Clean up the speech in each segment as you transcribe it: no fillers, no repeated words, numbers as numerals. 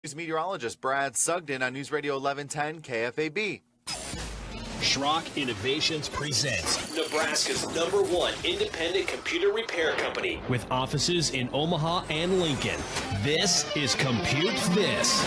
News meteorologist Brad Sugden on News Radio 1110 KFAB. Schrock Innovations presents Nebraska's #1 independent computer repair company with offices in Omaha and Lincoln. This is Compute This.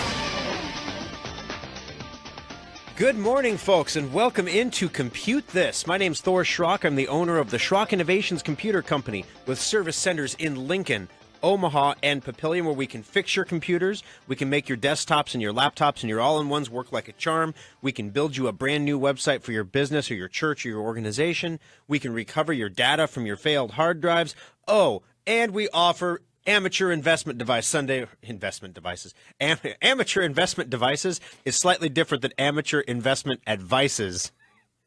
Good morning, folks, and welcome into Compute This. My name's Thor Schrock. I'm the owner of the Schrock Innovations Computer Company with service centers in Lincoln, Omaha, and Papillion, where we can fix your computers, we can make your desktops and your laptops and your all-in-ones work like a charm, we can build you a brand new website for your business or your church or your organization, we can recover your data from your failed hard drives. Oh, and we offer amateur investment devices is slightly different than amateur investment advices,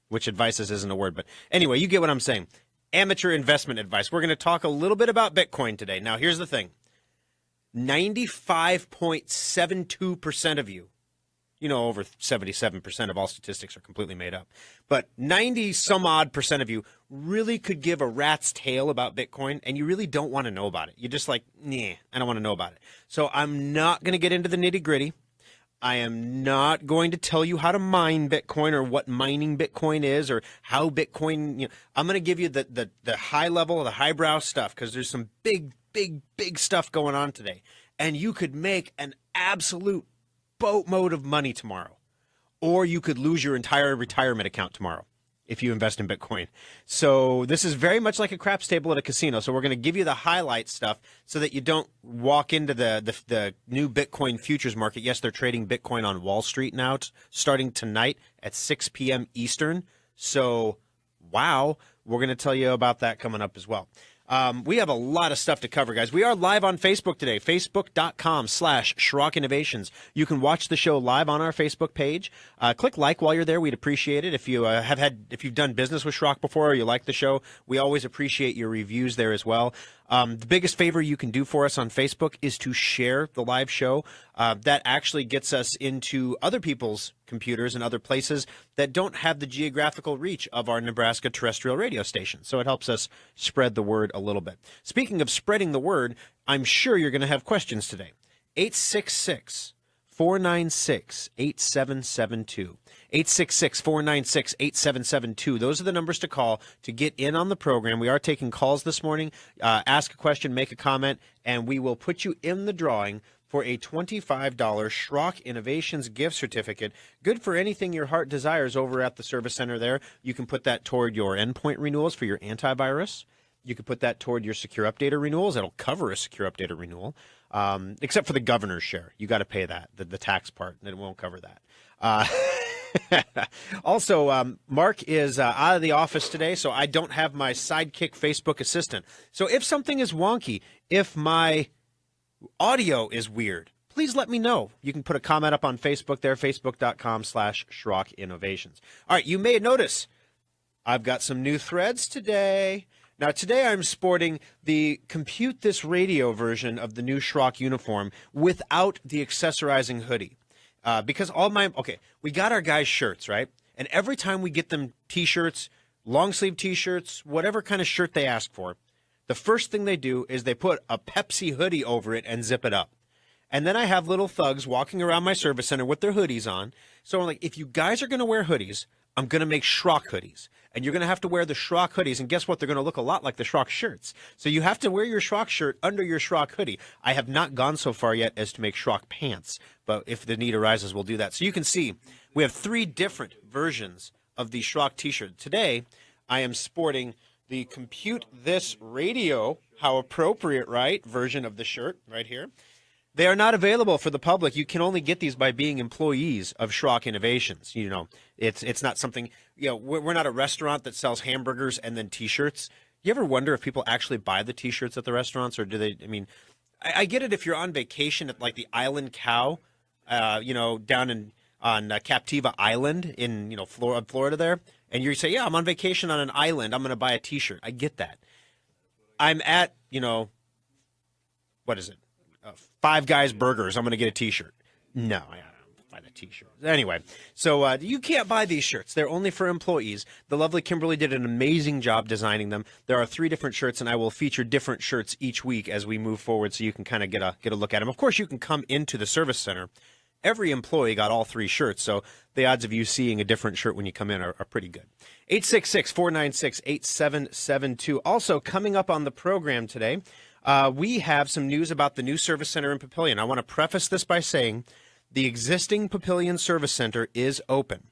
which advices isn't a word, but anyway, you get what I'm saying. Amateur investment advice. We're going to talk a little bit about Bitcoin today. Now, here's the thing. 95.72% of you, over 77% of all statistics are completely made up, but 90 some odd percent of you really could give a rat's tail about Bitcoin, and you really don't want to know about it. You're just like, nah, I don't want to know about it. So I'm not going to get into the nitty gritty. I am not going to tell you how to mine Bitcoin or what mining Bitcoin is or how Bitcoin, I'm going to give you the high level, the highbrow stuff, because there's some big stuff going on today. And you could make an absolute boatload of money tomorrow, or you could lose your entire retirement account tomorrow if you invest in Bitcoin. So this is very much like a craps table at a casino. So we're going to give you the highlight stuff so that you don't walk into the new Bitcoin futures market. Yes, they're trading Bitcoin on Wall Street now, starting tonight at 6 p.m. Eastern. So, wow, we're going to tell you about that coming up as well. We have a lot of stuff to cover, guys. We are live on Facebook today, facebook.com/Schrock Innovations. You can watch the show live on our Facebook page. Click like while you're there. We'd appreciate it. If you if you've done business with Schrock before or you like the show, we always appreciate your reviews there as well. The biggest favor you can do for us on Facebook is to share the live show. That actually gets us into other people's computers and other places that don't have the geographical reach of our Nebraska terrestrial radio station. So it helps us spread the word a little bit. Speaking of spreading the word, I'm sure you're going to have questions today. 866-496-8772. 866-496-8772. Those are the numbers to call to get in on the program. We are taking calls this morning. Ask a question, make a comment, and we will put you in the drawing for a $25 Schrock Innovations gift certificate, good for anything your heart desires over at the service center there. You can put that toward your endpoint renewals for your antivirus. You can put that toward your Secure Updater renewals. It'll cover a Secure Updater renewal, except for the governor's share. You got to pay that, the tax part, and it won't cover that. Also, Mark is out of the office today, so I don't have my sidekick Facebook assistant. So if something is wonky, if my audio is weird, please let me know. You can put a comment up on Facebook there, facebook.com/Schrock Innovations. All right, you may notice I've got some new threads today. Now, today I'm sporting the Compute This Radio version of the new Schrock uniform without the accessorizing hoodie. Because we got our guys' shirts, right? And every time we get them T-shirts, long-sleeve T-shirts, whatever kind of shirt they ask for, the first thing they do is they put a Pepsi hoodie over it and zip it up. And then I have little thugs walking around my service center with their hoodies on. So I'm like, if you guys are going to wear hoodies, I'm going to make Schrock hoodies. And you're going to have to wear the Schrock hoodies. And guess what? They're going to look a lot like the Schrock shirts. So you have to wear your Schrock shirt under your Schrock hoodie. I have not gone so far yet as to make Schrock pants. But if the need arises, we'll do that. So you can see we have 3 different versions of the Schrock T-shirt. Today, I am sporting the Compute This Radio, how appropriate, right, version of the shirt right here. They are not available for the public. You can only get these by being employees of Schrock Innovations. It's not something, we're not a restaurant that sells hamburgers and then T-shirts. You ever wonder if people actually buy the T-shirts at the restaurants, or do they, I get it if you're on vacation at like the Island Cow, down on Captiva Island in, Florida there, and you say, yeah, I'm on vacation on an island, I'm going to buy a T-shirt. I get that. I'm at, what is it? Five Guys Burgers, I'm going to get a T-shirt. No, I don't buy the T-shirts. Anyway, so you can't buy these shirts. They're only for employees. The lovely Kimberly did an amazing job designing them. There are 3 different shirts, and I will feature different shirts each week as we move forward, so you can kind of get a look at them. Of course, you can come into the service center. Every employee got all 3 shirts, so the odds of you seeing a different shirt when you come in are pretty good. 866-496-8772. Also, coming up on the program today, we have some news about the new service center in Papillion. I want to preface this by saying the existing Papillion Service Center is open.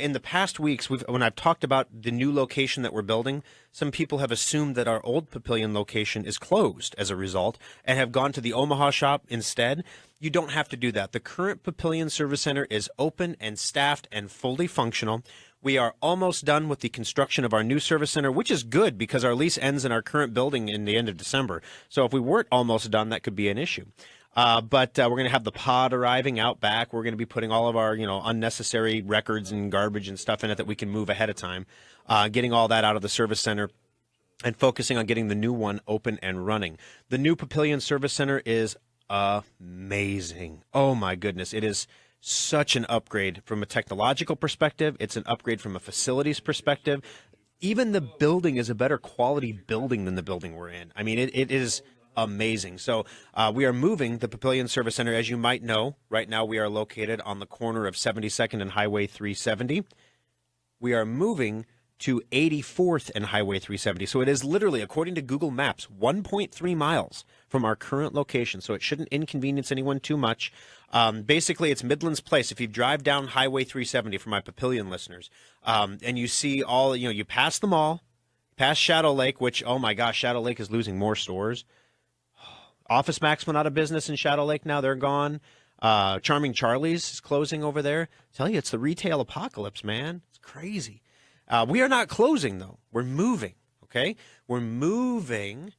In the past weeks, when I've talked about the new location that we're building, some people have assumed that our old Papillion location is closed as a result and have gone to the Omaha shop instead. You don't have to do that. The current Papillion Service Center is open and staffed and fully functional. We are almost done with the construction of our new service center, which is good because our lease ends in our current building in the end of December. So if we weren't almost done, that could be an issue. But we're going to have the pod arriving out back. We're going to be putting all of our, unnecessary records and garbage and stuff in it that we can move ahead of time, getting all that out of the service center and focusing on getting the new one open and running. The new Papillion Service Center is amazing. Oh, my goodness. It is such an upgrade from a technological perspective. It's an upgrade from a facilities perspective. Even the building is a better quality building than the building we're in. I mean, it is amazing. So we are moving the Papillion Service Center. As you might know, right now we are located on the corner of 72nd and Highway 370. We are moving to 84th and Highway 370. So it is literally, according to Google Maps, 1.3 miles from our current location. So it shouldn't inconvenience anyone too much. Basically, it's Midlands Place. If you drive down Highway 370 for my Papillion listeners, and you see all, you pass the mall, past Shadow Lake, which, oh my gosh, Shadow Lake is losing more stores. Office Max went out of business in Shadow Lake. Now they're gone. Charming Charlie's is closing over there. I tell you, it's the retail apocalypse, man. It's crazy. We are not closing, though. We're moving, okay? We're moving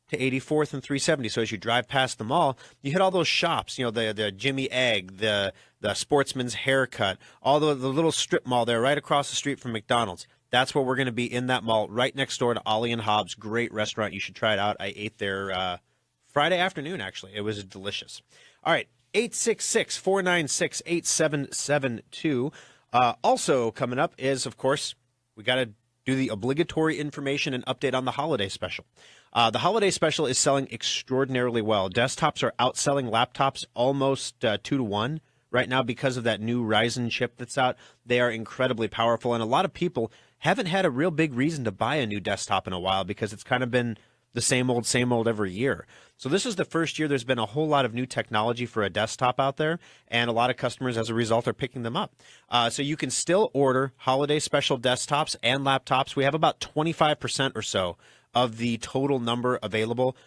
to 84th and 370. So as you drive past the mall, you hit all those shops, the Jimmy Egg, the Sportsman's Haircut, all the little strip mall there right across the street from McDonald's. That's where we're going to be in that mall right next door to Ollie and Hobbs. Great restaurant. You should try it out. I ate there Friday afternoon, actually. It was delicious. All right, 866-496-8772. Also coming up is, of course, we got to do the obligatory information and update on the holiday special. The holiday special is selling extraordinarily well. Desktops are outselling laptops almost 2 to 1 right now because of that new Ryzen chip that's out. They are incredibly powerful, and a lot of people haven't had a real big reason to buy a new desktop in a while because it's kind of been the same old every year. So this is the first year there's been a whole lot of new technology for a desktop out there, and a lot of customers, as a result, are picking them up. So you can still order holiday special desktops and laptops. We have about 25% or so of the total number available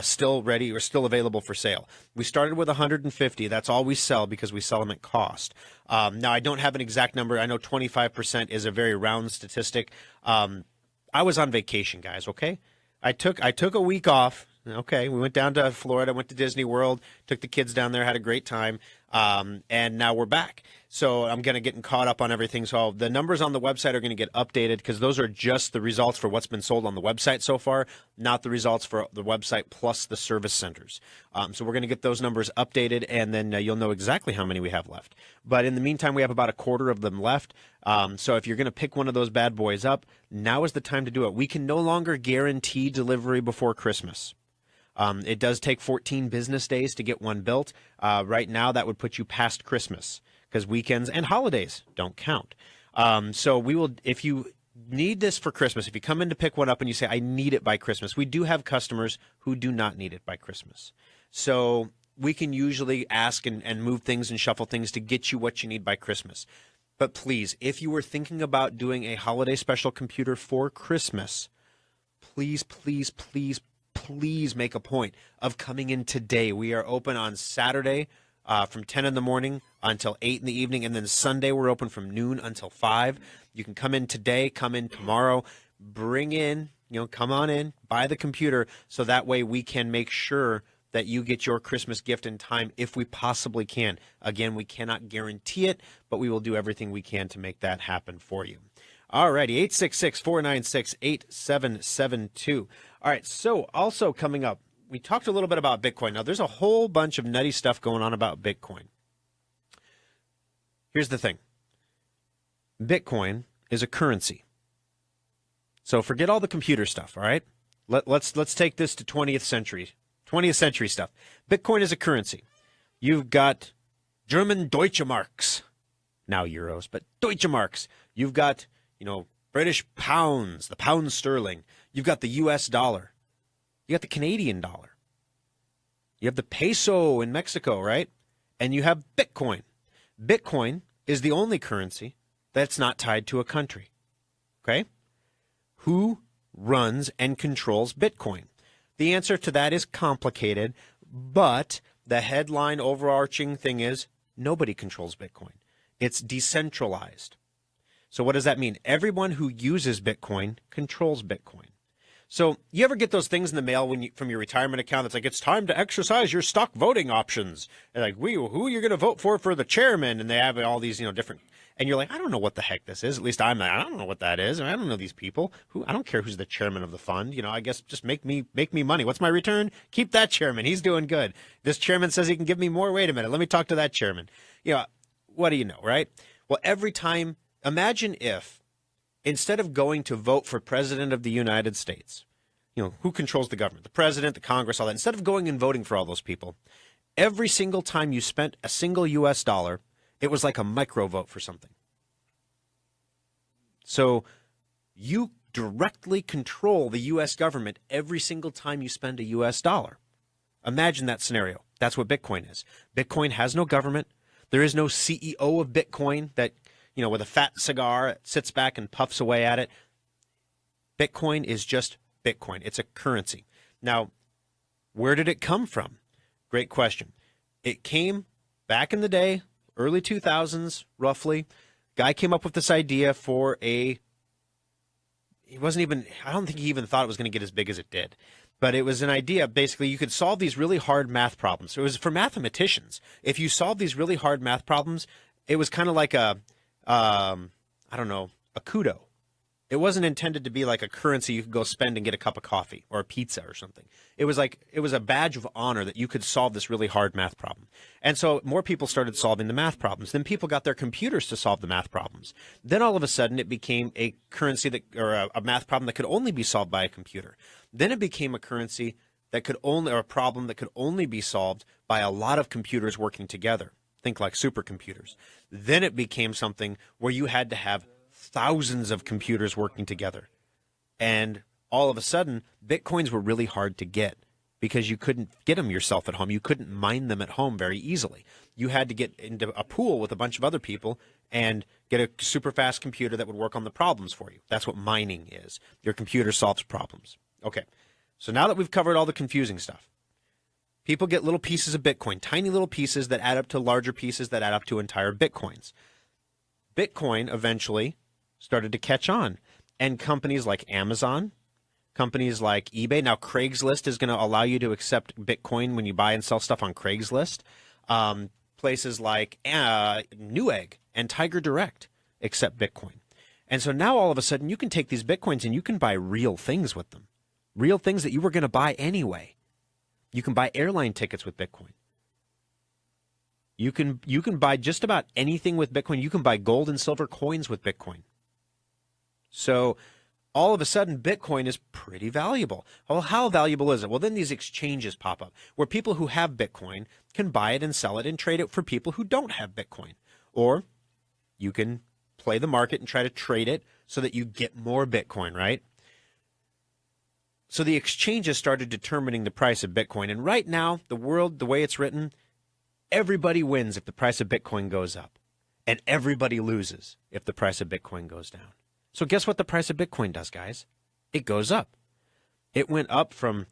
still ready or still available for sale. We started with 150. That's all we sell because we sell them at cost. Now, I don't have an exact number. I know 25% is a very round statistic. I was on vacation, guys, okay? I took a week off. Okay, we went down to Florida, went to Disney World, took the kids down there, had a great time, and now we're back. So I'm going to get caught up on everything. So the numbers on the website are going to get updated because those are just the results for what's been sold on the website so far, not the results for the website plus the service centers. So we're going to get those numbers updated, and then you'll know exactly how many we have left. But in the meantime, we have about a quarter of them left. So if you're going to pick one of those bad boys up, now is the time to do it. We can no longer guarantee delivery before Christmas. It does take 14 business days to get one built. Right now, that would put you past Christmas because weekends and holidays don't count. So we will, if you need this for Christmas, if you come in to pick one up and you say, I need it by Christmas, we do have customers who do not need it by Christmas. So we can usually ask and move things and shuffle things to get you what you need by Christmas. But please, if you were thinking about doing a holiday special computer for Christmas, please make a point of coming in today. We are open on Saturday from 10 in the morning until 8 in the evening, and then Sunday we're open from noon until 5. You can come in today, come in tomorrow, bring in, come on in, buy the computer, so that way we can make sure that you get your Christmas gift in time if we possibly can. Again, we cannot guarantee it, but we will do everything we can to make that happen for you. All righty, 866-496-8772. All right, so also coming up, we talked a little bit about Bitcoin. Now, there's a whole bunch of nutty stuff going on about Bitcoin. Here's the thing. Bitcoin is a currency. So forget all the computer stuff, all right? Let's take this to 20th century stuff. Bitcoin is a currency. You've got German Deutsche Marks, now euros, but Deutsche Marks. You've got, British pounds, the pound sterling. You've got the US dollar. You got the Canadian dollar. You have the peso in Mexico, right? And you have Bitcoin. Bitcoin is the only currency that's not tied to a country. Okay? Who runs and controls Bitcoin? The answer to that is complicated, but the headline overarching thing is nobody controls Bitcoin. It's decentralized. So what does that mean? Everyone who uses Bitcoin controls Bitcoin. So you ever get those things in the mail from your retirement account that's like, it's time to exercise your stock voting options. And like, who you're going to vote for the chairman? And they have all these, different, and you're like, I don't know what the heck this is. At least I don't know what that is. I don't know these people. I don't care who's the chairman of the fund. I guess just make me money. What's my return? Keep that chairman. He's doing good. This chairman says he can give me more. Wait a minute. Let me talk to that chairman. What do you know, right? Well, every time, imagine if instead of going to vote for president of the United States, who controls the government, the president, the Congress, all that, instead of going and voting for all those people, every single time you spent a single US dollar, it was like a micro vote for something. So you directly control the US government every single time you spend a US dollar. Imagine that scenario. That's what Bitcoin is. Bitcoin has no government. There is no CEO of Bitcoin that, with a fat cigar sits back and puffs away at it. Bitcoin is just Bitcoin. It's a currency. Now, where did it come from? Great question. It came back in the day, early 2000s, roughly. Guy came up with this idea for I don't think he even thought it was going to get as big as it did. But it was an idea, basically, you could solve these really hard math problems. So it was for mathematicians. If you solve these really hard math problems, it was kind of like a kudo. It wasn't intended to be like a currency you could go spend and get a cup of coffee or a pizza or something. It was a badge of honor that you could solve this really hard math problem. And so more people started solving the math problems. Then people got their computers to solve the math problems. Then all of a sudden it became a currency or a math problem that could only be solved by a computer. Then it became a currency or a problem that could only be solved by a lot of computers working together. Think like supercomputers. Then it became something where you had to have thousands of computers working together. And all of a sudden, Bitcoins were really hard to get because you couldn't get them yourself at home. You couldn't mine them at home very easily. You had to get into a pool with a bunch of other people and get a super fast computer that would work on the problems for you. That's what mining is. Your computer solves problems. Okay, so now that we've covered all the confusing stuff, people get little pieces of Bitcoin, tiny little pieces that add up to larger pieces that add up to entire Bitcoins. Bitcoin eventually started to catch on. And companies like Amazon, companies like eBay, now Craigslist is going to allow you to accept Bitcoin when you buy and sell stuff on Craigslist. Places like Newegg and Tiger Direct accept Bitcoin. And so now all of a sudden you can take these Bitcoins and you can buy real things with them. Real things that you were going to buy anyway. You can buy airline tickets with Bitcoin. You can buy just about anything with Bitcoin. You can buy gold and silver coins with Bitcoin. So all of a sudden, Bitcoin is pretty valuable. Well, how valuable is it? Well, then these exchanges pop up where people who have Bitcoin can buy it and sell it and trade it for people who don't have Bitcoin. Or you can play the market and try to trade it so that you get more Bitcoin, right? So the exchanges started determining the price of Bitcoin. And right now, the world, the way it's written, everybody wins if the price of Bitcoin goes up. And everybody loses if the price of Bitcoin goes down. So guess what the price of Bitcoin does, guys? It goes up. It went up from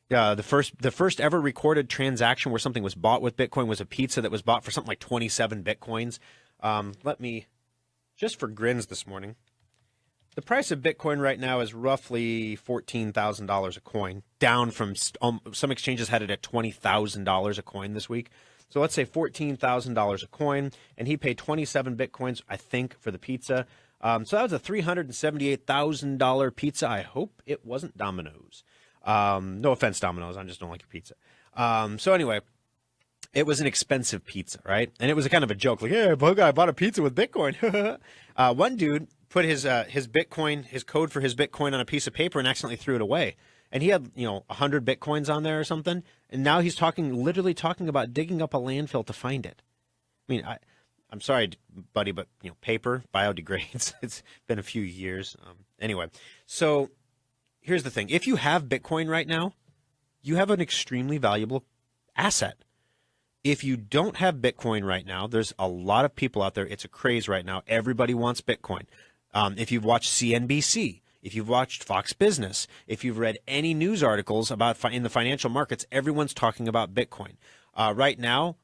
the first ever recorded transaction where something was bought with Bitcoin was a pizza that was bought for something like 27 Bitcoins. Let me, just for grins this morning, the price of Bitcoin right now is roughly $14,000 a coin, down from some exchanges had it at $20,000 a coin this week. So let's say $14,000 a coin, and he paid 27 Bitcoins, I think, for the pizza. So that was a $378,000 pizza. I hope it wasn't Domino's. No offense, Domino's. I just don't like your pizza. So anyway, It was an expensive pizza, right? And it was a kind of a joke, like, "Yeah, I bought a pizza with Bitcoin." One dude put his Bitcoin, his code for his Bitcoin on a piece of paper and accidentally threw it away. And he had, 100 Bitcoins on there or something. And now he's literally talking about digging up a landfill to find it. I mean, I'm sorry, buddy, but, paper biodegrades. It's been a few years. Anyway, so here's the thing. If you have Bitcoin right now, you have an extremely valuable asset. If you don't have Bitcoin right now, there's a lot of people out there. It's a craze right now. Everybody wants Bitcoin. If you've watched CNBC, if you've watched Fox Business, if you've read any news articles about in the financial markets, everyone's talking about Bitcoin. Right now,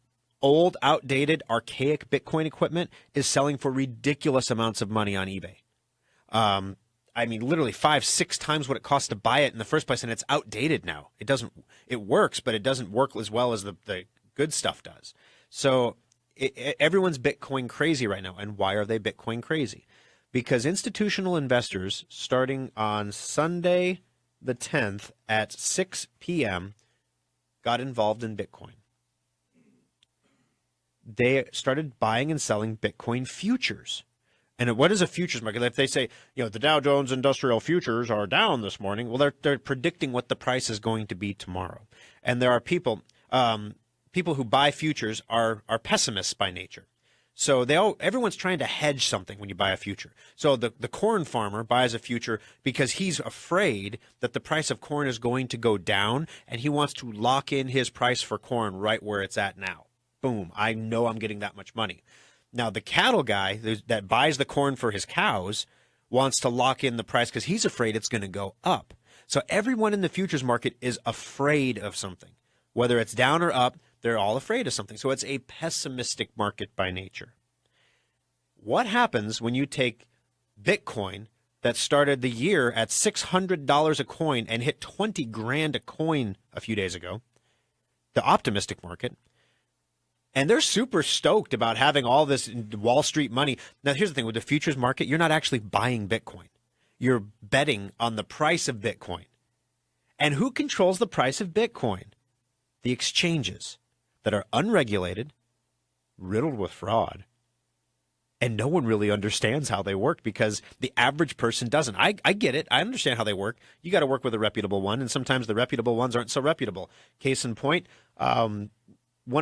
old, outdated, archaic Bitcoin equipment is selling for ridiculous amounts of money on eBay. I mean, literally 5-6 times what it cost to buy it in the first place, and it's outdated now. It works, but it doesn't work as well as the good stuff does. So everyone's Bitcoin crazy right now. And why are they Bitcoin crazy? Because institutional investors, starting on Sunday the 10th at 6 p.m., got involved in Bitcoin. They started buying and selling Bitcoin futures. And what is a futures market? If they say, the Dow Jones Industrial Futures are down this morning, well, they're predicting what the price is going to be tomorrow. And there are people who buy futures are pessimists by nature. So everyone's trying to hedge something when you buy a future. So the corn farmer buys a future because he's afraid that the price of corn is going to go down, and he wants to lock in his price for corn right where it's at now. Boom, I know I'm getting that much money. Now, the cattle guy that buys the corn for his cows wants to lock in the price because he's afraid it's going to go up. So everyone in the futures market is afraid of something. Whether it's down or up, they're all afraid of something. So it's a pessimistic market by nature. What happens when you take Bitcoin that started the year at $600 a coin and hit 20 grand a coin a few days ago, the optimistic market, and they're super stoked about having all this Wall Street money. Now, here's the thing. With the futures market, you're not actually buying Bitcoin. You're betting on the price of Bitcoin. And who controls the price of Bitcoin? The exchanges that are unregulated, riddled with fraud, and no one really understands how they work because the average person doesn't. I get it. I understand how they work. You got to work with a reputable one, and sometimes the reputable ones aren't so reputable. Case in point, one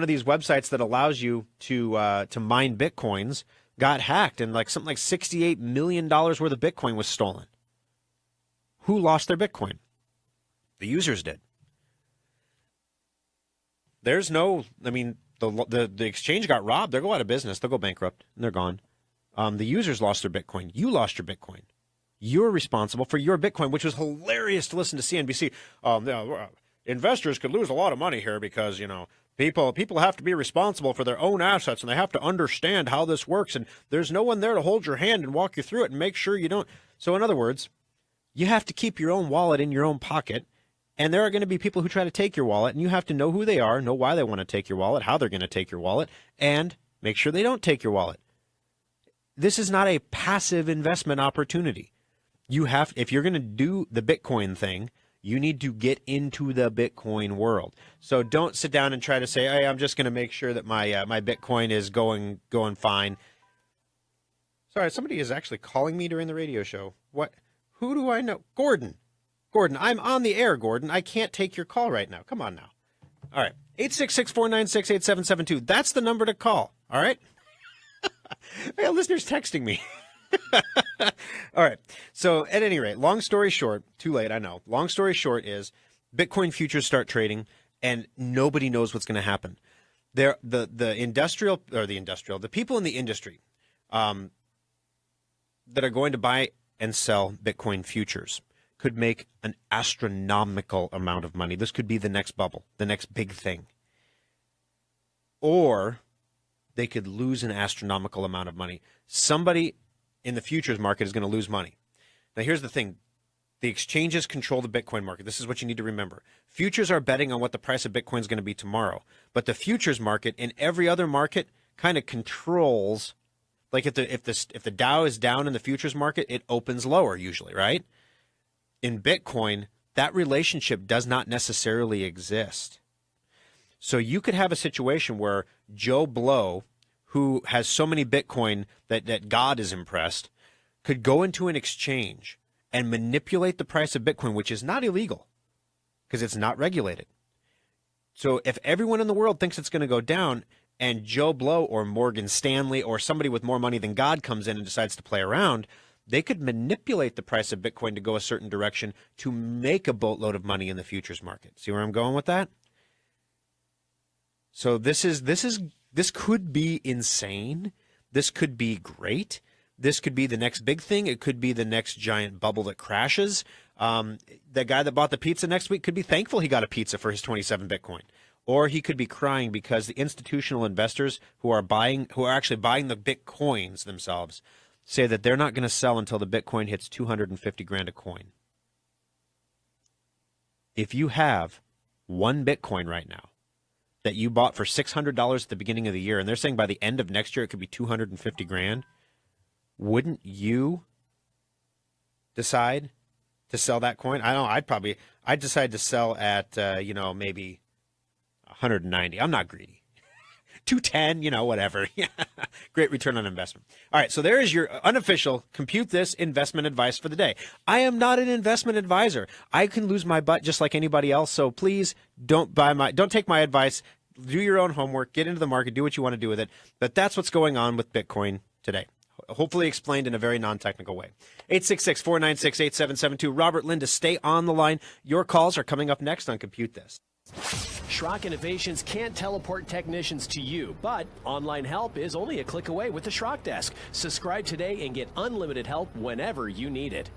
of these websites that allows you to mine Bitcoins got hacked, and something like $68 million worth of Bitcoin was stolen. Who lost their Bitcoin? The users did. There's the exchange got robbed. They'll go out of business. They'll go bankrupt, and they're gone. The users lost their Bitcoin. You lost your Bitcoin. You're responsible for your Bitcoin, which was hilarious to listen to CNBC. Investors could lose a lot of money here because, people have to be responsible for their own assets, and they have to understand how this works, and there's no one there to hold your hand and walk you through it and make sure you don't. So in other words, you have to keep your own wallet in your own pocket, and there are going to be people who try to take your wallet, and you have to know who they are, know why they want to take your wallet, how they're going to take your wallet, and make sure they don't take your wallet. This is not a passive investment opportunity. If you're going to do the Bitcoin thing, you need to get into the Bitcoin world. So don't sit down and try to say, "Hey, I'm just going to make sure that my my Bitcoin is going fine." Sorry, somebody is actually calling me during the radio show. What? Who do I know? Gordon, I'm on the air, Gordon. I can't take your call right now. Come on now. All right. 866-496-8772. That's the number to call. All right? I got listeners texting me. All right. So at any rate, long story short, too late, I know. Long story short is Bitcoin futures start trading and nobody knows what's going to happen. The people in the industry that are going to buy and sell Bitcoin futures could make an astronomical amount of money. This could be the next bubble, the next big thing. Or they could lose an astronomical amount of money. Somebody in the futures market is going to lose money. Now, here's the thing. The exchanges control the Bitcoin market. This is what you need to remember. Futures are betting on what the price of Bitcoin is going to be tomorrow. But the futures market and every other market kind of controls. Like if the Dow is down in the futures market, it opens lower usually, right? In Bitcoin, that relationship does not necessarily exist. So you could have a situation where Joe Blow, who has so many Bitcoin that God is impressed, could go into an exchange and manipulate the price of Bitcoin, which is not illegal because it's not regulated. So if everyone in the world thinks it's going to go down and Joe Blow or Morgan Stanley or somebody with more money than God comes in and decides to play around, they could manipulate the price of Bitcoin to go a certain direction to make a boatload of money in the futures market. See where I'm going with that? So this could be insane. This could be great. This could be the next big thing. It could be the next giant bubble that crashes. The guy that bought the pizza next week could be thankful he got a pizza for his 27 Bitcoin. Or he could be crying because the institutional investors who are actually buying the Bitcoins themselves say that they're not going to sell until the Bitcoin hits 250 grand a coin. If you have one Bitcoin right now that you bought for $600 at the beginning of the year, and they're saying by the end of next year it could be 250 grand, wouldn't you decide to sell that coin? I don't know. I'd decide to sell at, maybe 190. I'm not greedy. 210, whatever. Great return on investment. All right, so there is your unofficial Compute This investment advice for the day. I am not an investment advisor. I can lose my butt just like anybody else, so please don't take my advice. Do your own homework, get into the market, do what you want to do with it. But that's what's going on with Bitcoin today. Hopefully explained in a very non-technical way. 866-496-8772. Robert, Linda, stay on the line. Your calls are coming up next on Compute This. Schrock Innovations can't teleport technicians to you, but online help is only a click away with the Schrock Desk. Subscribe today and get unlimited help whenever you need it.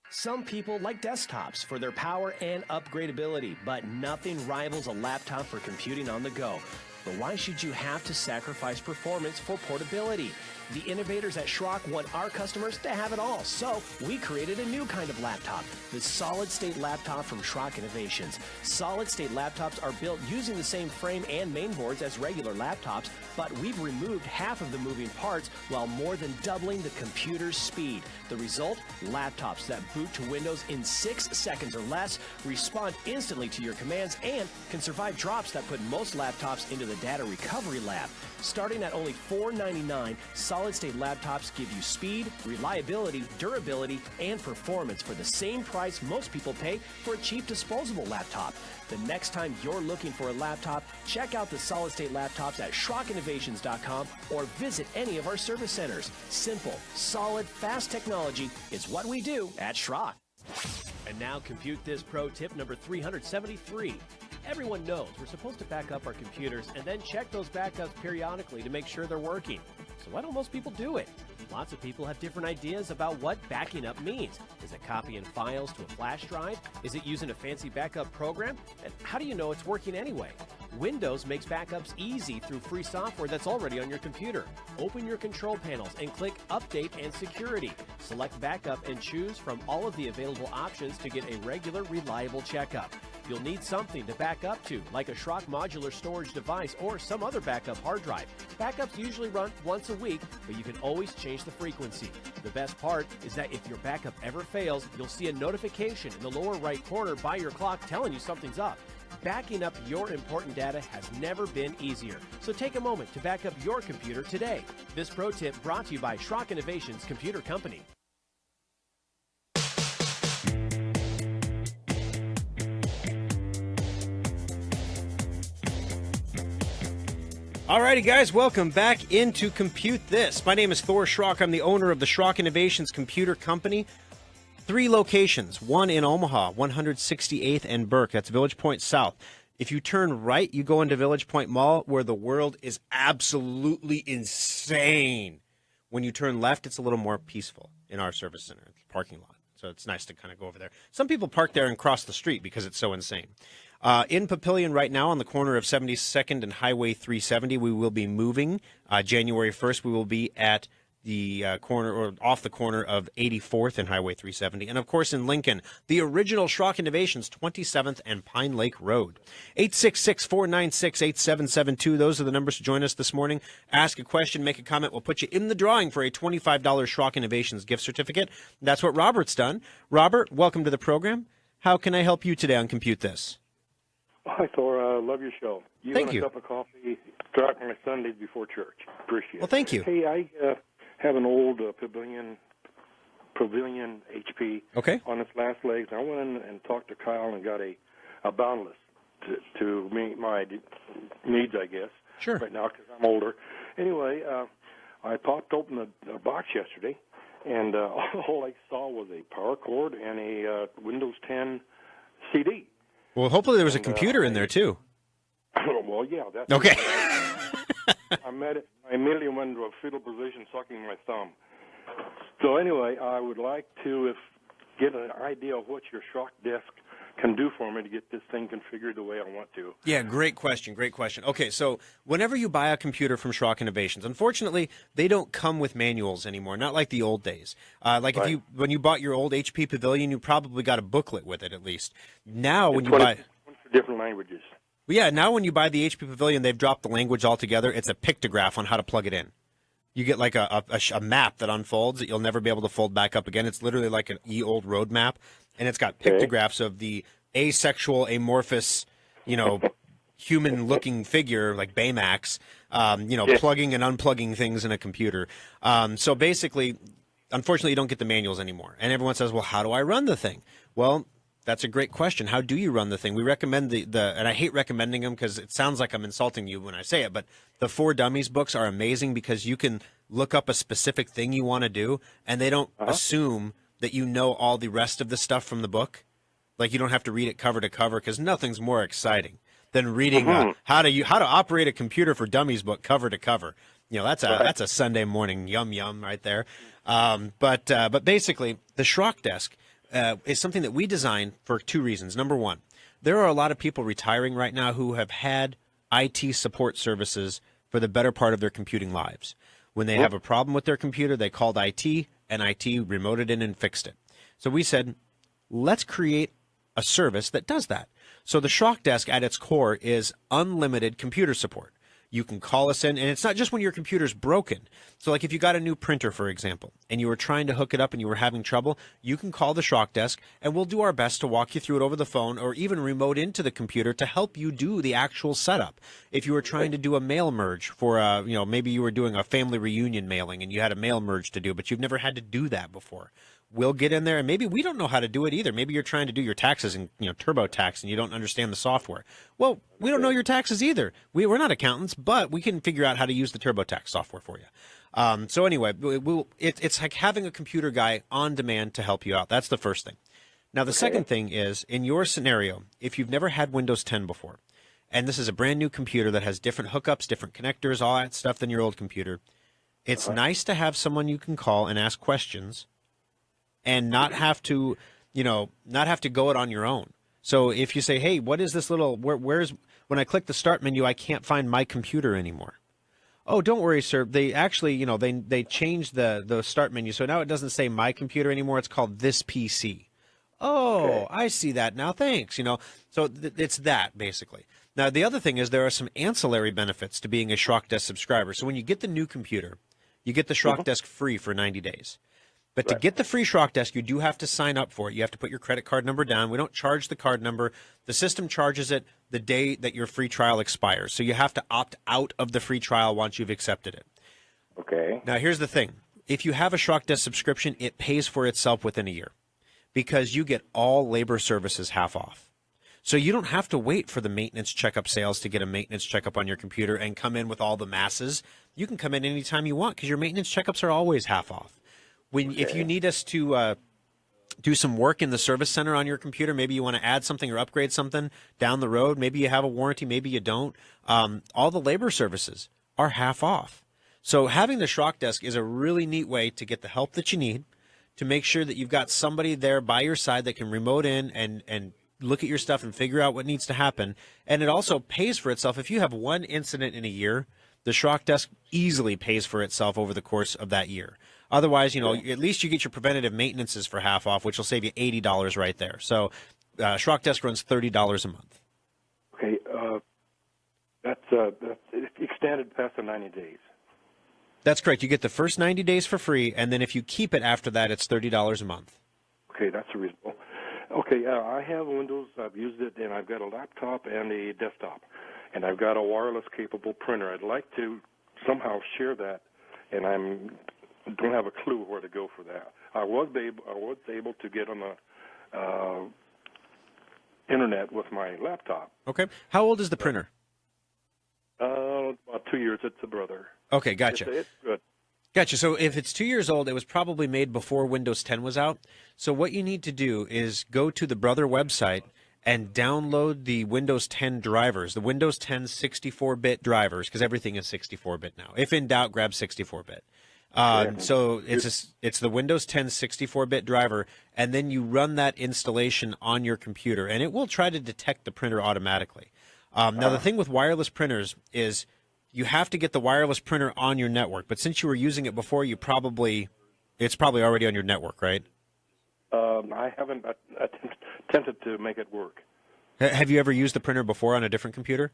Some people like desktops for their power and upgradability, but nothing rivals a laptop for computing on the go. But why should you have to sacrifice performance for portability? The innovators at Schrock want our customers to have it all, so we created a new kind of laptop, the solid-state laptop from Schrock Innovations. Solid-state laptops are built using the same frame and mainboards as regular laptops, but we've removed half of the moving parts while more than doubling the computer's speed. The result? Laptops that boot to Windows in 6 seconds or less, respond instantly to your commands, and can survive drops that put most laptops into the data recovery lab. Starting at only $499, solid-state laptops give you speed, reliability, durability, and performance for the same price most people pay for a cheap disposable laptop. The next time you're looking for a laptop, check out the solid-state laptops at SchrockInnovations.com or visit any of our service centers. Simple, solid, fast technology is what we do at Schrock. And now Compute This pro tip number 373. Everyone knows we're supposed to back up our computers and then check those backups periodically to make sure they're working. So why don't most people do it? Lots of people have different ideas about what backing up means. Is it copying files to a flash drive? Is it using a fancy backup program? And how do you know it's working anyway? Windows makes backups easy through free software that's already on your computer. Open your control panels and click Update and Security. Select Backup and choose from all of the available options to get a regular, reliable checkup. You'll need something to back up to, like a Schrock modular storage device or some other backup hard drive. Backups usually run once a week, but you can always change the frequency. The best part is that if your backup ever fails, you'll see a notification in the lower right corner by your clock telling you something's up. Backing up your important data has never been easier. So take a moment to back up your computer today. This pro tip brought to you by Schrock Innovations Computer Company. Alrighty, guys, welcome back into Compute This. My name is Thor Schrock. I'm the owner of the Schrock Innovations Computer Company. 3 locations, one in Omaha, 168th and Burke. That's Village Point South. If you turn right, you go into Village Point Mall, where the world is absolutely insane. When you turn left, it's a little more peaceful in our service center, it's a parking lot. So it's nice to kind of go over there. Some people park there and cross the street because it's so insane. In Papillion right now on the corner of 72nd and Highway 370, we will be moving. January 1st, we will be at the corner or off the corner of 84th and Highway 370. And, of course, in Lincoln, the original Schrock Innovations, 27th and Pine Lake Road. 866-496-8772. Those are the numbers to join us this morning. Ask a question, make a comment. We'll put you in the drawing for a $25 Schrock Innovations gift certificate. That's what Robert's done. Robert, welcome to the program. How can I help you today on Compute This? Hi, Thor. Love your show. Thank and you. A cup of coffee throughout my Sundays before church. Appreciate it. Well, thank you. Hey, I have an old Pavilion HP Okay. on its last legs. I went in and talked to Kyle and got a Boundless to meet my needs, I guess. Sure. Right now, because I'm older. Anyway, I popped open the box yesterday, and all I saw was a power cord and a Windows 10 CD. Well, hopefully there was a computer in there, too. Well, yeah. That's Okay. I immediately went into a fetal position, sucking my thumb. So anyway, I would like to get an idea of what your shock desk can do for me to get this thing configured the way I want to. Yeah, great question. Great question. Okay, so whenever you buy a computer from Schrock Innovations, unfortunately, they don't come with manuals anymore, not like the old days. Right. When you bought your old HP Pavilion, you probably got a booklet with it at least. Now, when you buy different languages. Yeah, now when you buy the HP Pavilion, they've dropped the language altogether. It's a pictograph on how to plug it in. You get like a map that unfolds that you'll never be able to fold back up again. It's literally like an old road map, and it's got pictographs of the asexual, amorphous, human-looking figure like Baymax, plugging and unplugging things in a computer. So basically, unfortunately, you don't get the manuals anymore. And everyone says, well, how do I run the thing? Well, that's a great question. How do you run the thing? We recommend and I hate recommending them because it sounds like I'm insulting you when I say it, but the For Dummies books are amazing because you can look up a specific thing you want to do, and they don't assume that you know all the rest of the stuff from the book. Like, you don't have to read it cover to cover because nothing's more exciting than reading how to operate a computer for dummies book cover to cover. That's a Sunday morning yum right there. But basically, the Schrock desk is something that we designed for two reasons. Number one, there are a lot of people retiring right now who have had IT support services for the better part of their computing lives. When they have a problem with their computer, they called IT, and IT remoted in and fixed it. So we said, let's create a service that does that. So the Schrock desk at its core is unlimited computer support. You can call us in, and it's not just when your computer's broken. So like if you got a new printer, for example, and you were trying to hook it up and you were having trouble, you can call the Schrock desk, and we'll do our best to walk you through it over the phone or even remote into the computer to help you do the actual setup. If you were trying to do a mail merge for maybe you were doing a family reunion mailing and you had a mail merge to do, but you've never had to do that before. We'll get in there, and maybe we don't know how to do it either. Maybe you're trying to do your taxes in TurboTax, and you don't understand the software. Well, we don't know your taxes either. We're not accountants, but we can figure out how to use the TurboTax software for you. So anyway, it's like having a computer guy on demand to help you out. That's the first thing. Now, the second thing is, in your scenario, if you've never had Windows 10 before, and this is a brand new computer that has different hookups, different connectors, all that stuff than your old computer, it's nice to have someone you can call and ask questions and not have to go it on your own. So if you say, hey, what is this little, where's, when I click the start menu, I can't find my computer anymore. Oh, don't worry, sir. They actually, they changed the start menu. So now it doesn't say my computer anymore. It's called this PC. Oh, I see that now. Thanks. So it's that basically. Now, the other thing is there are some ancillary benefits to being a Schrock Desk subscriber. So when you get the new computer, you get the Schrock Desk free for 90 days. But to get the free Schrock Desk, you do have to sign up for it. You have to put your credit card number down. We don't charge the card number. The system charges it the day that your free trial expires. So you have to opt out of the free trial once you've accepted it. Okay. Now, here's the thing. If you have a Schrock Desk subscription, it pays for itself within a year because you get all labor services half off. So you don't have to wait for the maintenance checkup sales to get a maintenance checkup on your computer and come in with all the masses. You can come in anytime you want because your maintenance checkups are always half off. If you need us to do some work in the service center on your computer, maybe you want to add something or upgrade something down the road, maybe you have a warranty, maybe you don't, all the labor services are half off. So having the Schrock Desk is a really neat way to get the help that you need, to make sure that you've got somebody there by your side that can remote in and look at your stuff and figure out what needs to happen. And it also pays for itself. If you have one incident in a year, the Schrock Desk easily pays for itself over the course of that year. Otherwise, at least you get your preventative maintenances for half off, which will save you $80 right there. So Schrock Desk runs $30 a month. Okay. That's extended past the 90 days. That's correct. You get the first 90 days for free, and then if you keep it after that, it's $30 a month. Okay, that's reasonable. Okay, I have Windows. I've used it, and I've got a laptop and a desktop, and I've got a wireless-capable printer. I'd like to somehow share that, and don't have a clue where to go for that. I was able to get on the internet with my laptop. Okay. How old is the printer? About 2 years. It's a brother. Okay, gotcha. It's good. Gotcha. So if it's 2 years old, it was probably made before Windows 10 was out. So what you need to do is go to the Brother website and download the Windows 10 drivers, the Windows 10 64-bit drivers, because everything is 64-bit now. If in doubt, grab 64-bit. So it's the Windows 10 64-bit driver, and then you run that installation on your computer, and it will try to detect the printer automatically. Now, the thing with wireless printers is you have to get the wireless printer on your network, but since you were using it before, it's probably already on your network, right? I haven't attempted to make it work. Have you ever used the printer before on a different computer?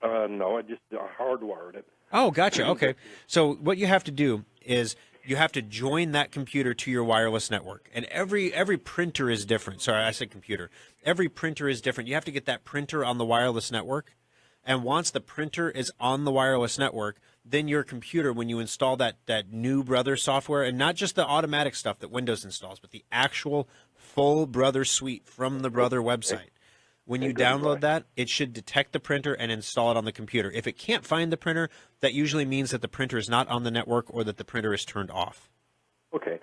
No, I just hardwired it. Oh, gotcha. Okay. So what you have to do is you have to join that computer to your wireless network. And every printer is different. Sorry, I said computer. Every printer is different. You have to get that printer on the wireless network. And once the printer is on the wireless network, then your computer, when you install that new Brother software, and not just the automatic stuff that Windows installs, but the actual full Brother suite from the Brother website, when you download that, it should detect the printer and install it on the computer. If it can't find the printer, that usually means that the printer is not on the network or that the printer is turned off. Okay.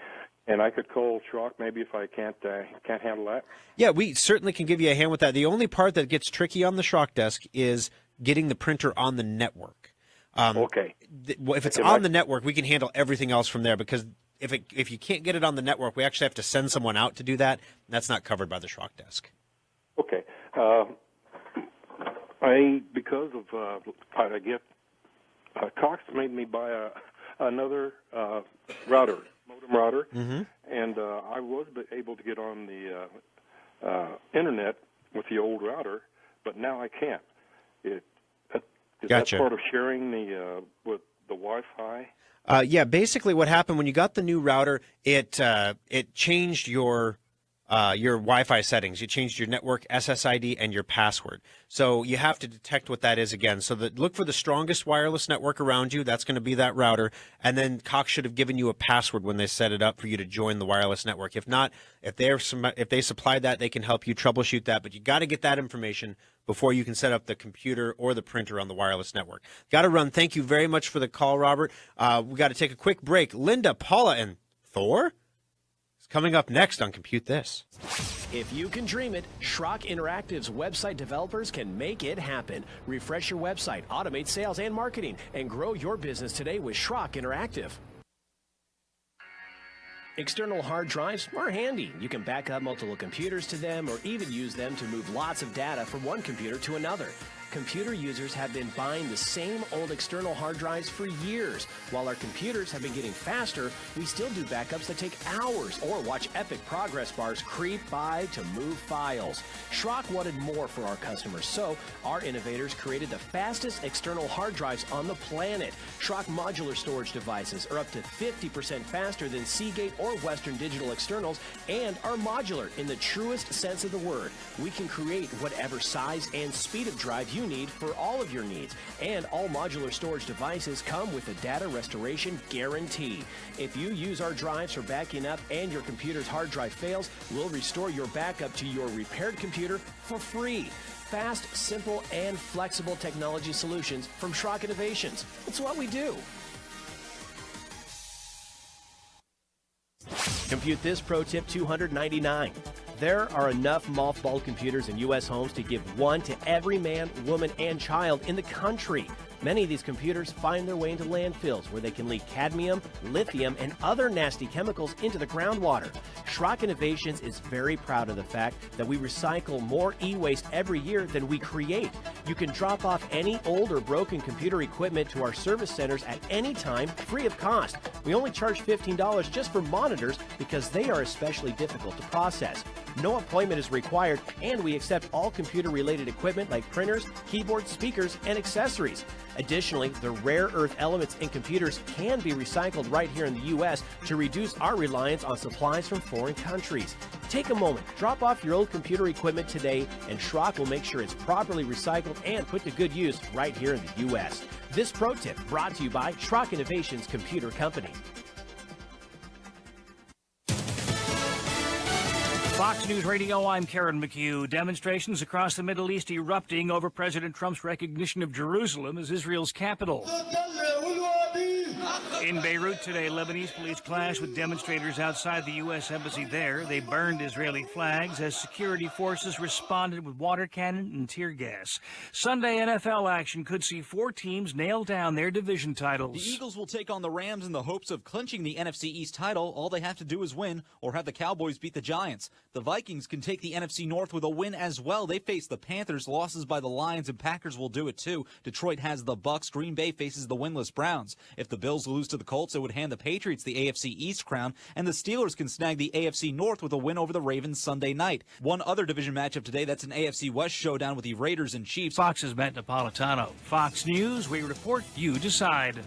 And I could call Schrock maybe if I can't handle that? Yeah, we certainly can give you a hand with that. The only part that gets tricky on the Schrock desk is getting the printer on the network. Okay. If it's on the network, we can handle everything else from there, because if you can't get it on the network, we actually have to send someone out to do that. And that's not covered by the Schrock desk. Okay. Because of I get Cox made me buy another modem router, and I was able to get on the internet with the old router, but now I can't. Is Gotcha. that part of sharing with the Wi-Fi? Yeah, basically what happened when you got the new router, it changed your Wi-Fi settings. You changed your network SSID and your password. So you have to detect what that is again. So look for the strongest wireless network around you. That's going to be that router. And then Cox should have given you a password when they set it up for you to join the wireless network. If not, if they supplied that, they can help you troubleshoot that. But you got to get that information before you can set up the computer or the printer on the wireless network. Got to run. Thank you very much for the call, Robert. We got to take a quick break. Linda, Paula, and Thor is coming up next on Compute This. If you can dream it, Schrock Interactive's website developers can make it happen. Refresh your website, automate sales and marketing, and grow your business today with Schrock Interactive. External hard drives are handy. You can back up multiple computers to them or even use them to move lots of data from one computer to another. Computer users have been buying the same old external hard drives for years. While our computers have been getting faster, we still do backups that take hours or watch epic progress bars creep by to move files. Schrock wanted more for our customers, so our innovators created the fastest external hard drives on the planet. Schrock modular storage devices are up to 50% faster than Seagate or Western Digital externals and are modular in the truest sense of the word. We can create whatever size and speed of drive you need for all of your needs, and all modular storage devices come with a data restoration guarantee. If you use our drives for backing up and your computer's hard drive fails, we'll restore your backup to your repaired computer for free. Fast, simple, and flexible technology solutions from Schrock Innovations. It's what we do. Compute This Pro Tip 299. There are enough mothballed computers in U.S. homes to give one to every man, woman, and child in the country. Many of these computers find their way into landfills where they can leak cadmium, lithium, and other nasty chemicals into the groundwater. Schrock Innovations is very proud of the fact that we recycle more e-waste every year than we create. You can drop off any old or broken computer equipment to our service centers at any time, free of cost. We only charge $15 just for monitors because they are especially difficult to process. No appointment is required, and we accept all computer-related equipment like printers, keyboards, speakers, and accessories. Additionally, the rare earth elements in computers can be recycled right here in the U.S. to reduce our reliance on supplies from foreign countries. Take a moment, drop off your old computer equipment today, and Schrock will make sure it's properly recycled and put to good use right here in the U.S. This pro tip brought to you by Schrock Innovations Computer Company. Fox News Radio, I'm Karen McHugh. Demonstrations across the Middle East erupting over President Trump's recognition of Jerusalem as Israel's capital. In Beirut today, Lebanese police clashed with demonstrators outside the U.S. Embassy there. They burned Israeli flags as security forces responded with water cannon and tear gas. Sunday NFL action could see 4 teams nail down their division titles. The Eagles will take on the Rams in the hopes of clinching the NFC East title. All they have to do is win or have the Cowboys beat the Giants. The Vikings can take the NFC North with a win as well. They face the Panthers, losses by the Lions, and Packers will do it too. Detroit has the Bucks. Green Bay faces the winless Browns. If the Bills lose to the Colts, it would hand the Patriots the AFC East crown, and the Steelers can snag the AFC North with a win over the Ravens Sunday night. One other division matchup today, that's an AFC West showdown with the Raiders and Chiefs. Fox's Matt Napolitano. Fox News, we report, you decide.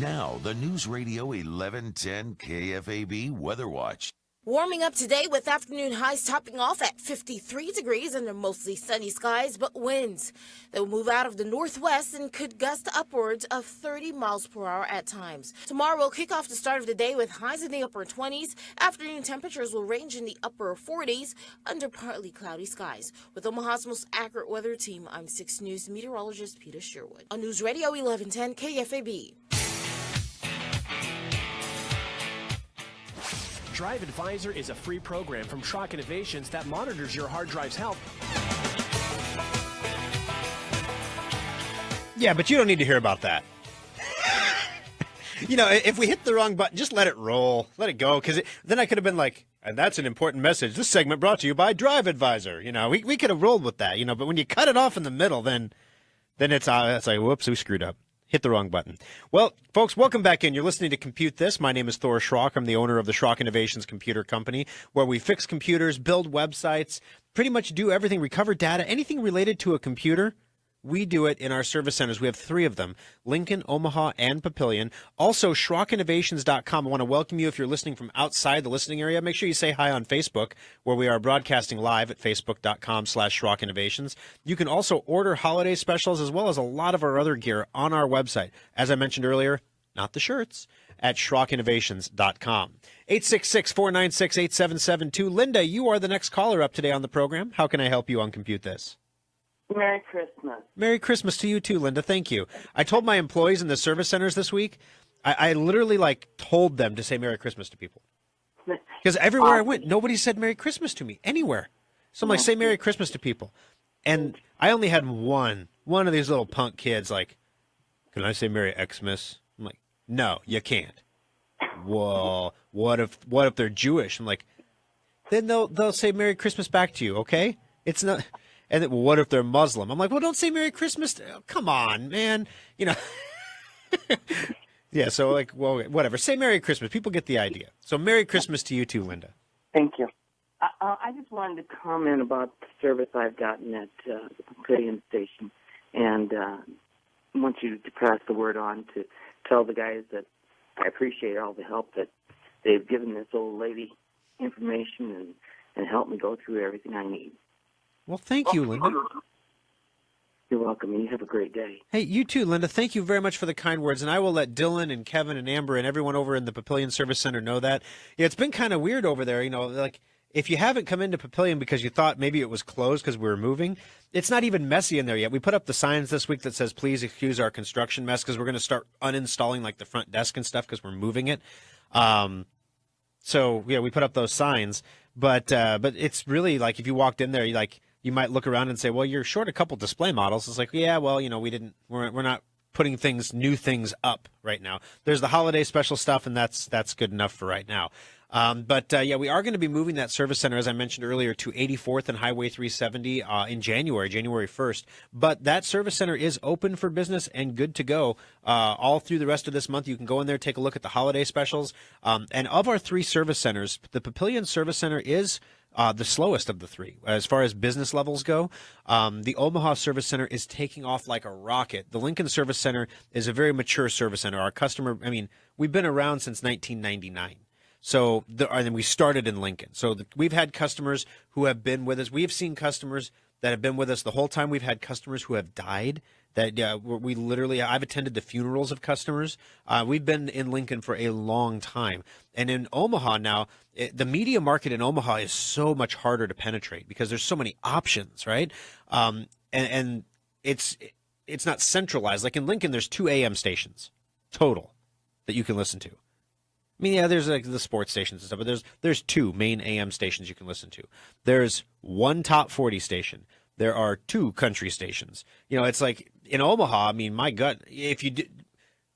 Now, the News Radio 1110 KFAB Weather Watch. Warming up today with afternoon highs topping off at 53 degrees under mostly sunny skies, but winds that will move out of the northwest and could gust upwards of 30 miles per hour at times. Tomorrow will kick off the start of the day with highs in the upper 20s. Afternoon temperatures will range in the upper 40s under partly cloudy skies. With Omaha's most accurate weather team, I'm 6 News meteorologist Peter Sherwood. On News Radio 1110 KFAB. Drive Advisor is a free program from Schrock Innovations that monitors your hard drive's health. Yeah, but you don't need to hear about that. You know, if we hit the wrong button, just let it roll. Let it go. Because then I could have been like, and that's an important message. This segment brought to you by Drive Advisor. You know, we could have rolled with that, you know. But when you cut it off in the middle, then it's like, whoops, we screwed up. Hit the wrong button. Well, folks, welcome back in. You're listening to Compute This. My name is Thor Schrock. I'm the owner of the Schrock Innovations Computer Company, where we fix computers, build websites, pretty much do everything, recover data, anything related to a computer. We do it in our service centers. We have 3 of them, Lincoln, Omaha, and Papillion. Also, SchrockInnovations.com. I want to welcome you if you're listening from outside the listening area. Make sure you say hi on Facebook, where we are broadcasting live at Facebook.com/SchrockInnovations. You can also order holiday specials as well as a lot of our other gear on our website. As I mentioned earlier, not the shirts, at SchrockInnovations.com. 866-496-8772. Linda, you are the next caller up today on the program. How can I help you on Compute This? Merry Christmas. Merry Christmas to you too, Linda. Thank you. I told my employees in the service centers this week, I literally told them to say Merry Christmas to people. Because everywhere I went, nobody said Merry Christmas to me, anywhere. So I'm like, say Merry Christmas to people. And I only had one of these little punk kids like, can I say Merry Xmas? I'm like, no, you can't. Well, what if they're Jewish? I'm like, then they'll say Merry Christmas back to you, okay? It's not... And then, well, what if they're Muslim? I'm like, well, don't say Merry Christmas. Oh, come on, man. You know. Yeah, so well, whatever. Say Merry Christmas. People get the idea. So Merry Christmas to you too, Linda. Thank you. I just wanted to comment about the service I've gotten at the Papillion station. And I want you to pass the word on to tell the guys that I appreciate all the help that they've given this old lady information and helped me go through everything I need. Well, thank you, Linda. You're welcome, and you have a great day. Hey, you too, Linda. Thank you very much for the kind words, and I will let Dylan and Kevin and Amber and everyone over in the Papillion Service Center know that. Yeah, it's been kind of weird over there, you know, like if you haven't come into Papillion because you thought maybe it was closed because we were moving, it's not even messy in there yet. We put up the signs this week that says, please excuse our construction mess because we're going to start uninstalling like the front desk and stuff because we're moving it. So, yeah, we put up those signs, but it's really like if you walked in there, you might look around and say, well, you're short a couple display models. It's like, yeah, well, you know, we're not putting new things up right now. There's the holiday special stuff, and that's good enough for right now. But we are going to be moving that service center, as I mentioned earlier, to 84th and Highway 370 in January 1st. But that service center is open for business and good to go all through the rest of this month. You can go in there, take a look at the holiday specials. And of our 3 service centers, the Papillion Service Center is the slowest of the 3 as far as business levels go. The Omaha Service Center is taking off like a rocket. The Lincoln Service Center is a very mature service center. Our customer, we've been around since 1999. So, and we started in Lincoln. So we've had customers who have been with us. We have seen customers that have been with us the whole time. We've had customers who have died. We literally, I've attended the funerals of customers. We've been in Lincoln for a long time. And in Omaha now, the media market in Omaha is so much harder to penetrate because there's so many options, right? And it's not centralized. Like in Lincoln, there's 2 AM stations total that you can listen to. There's like the sports stations and stuff, but there's 2 main AM stations you can listen to. There's 1 top 40 station. There are 2 country stations. It's like in Omaha, my gut, if you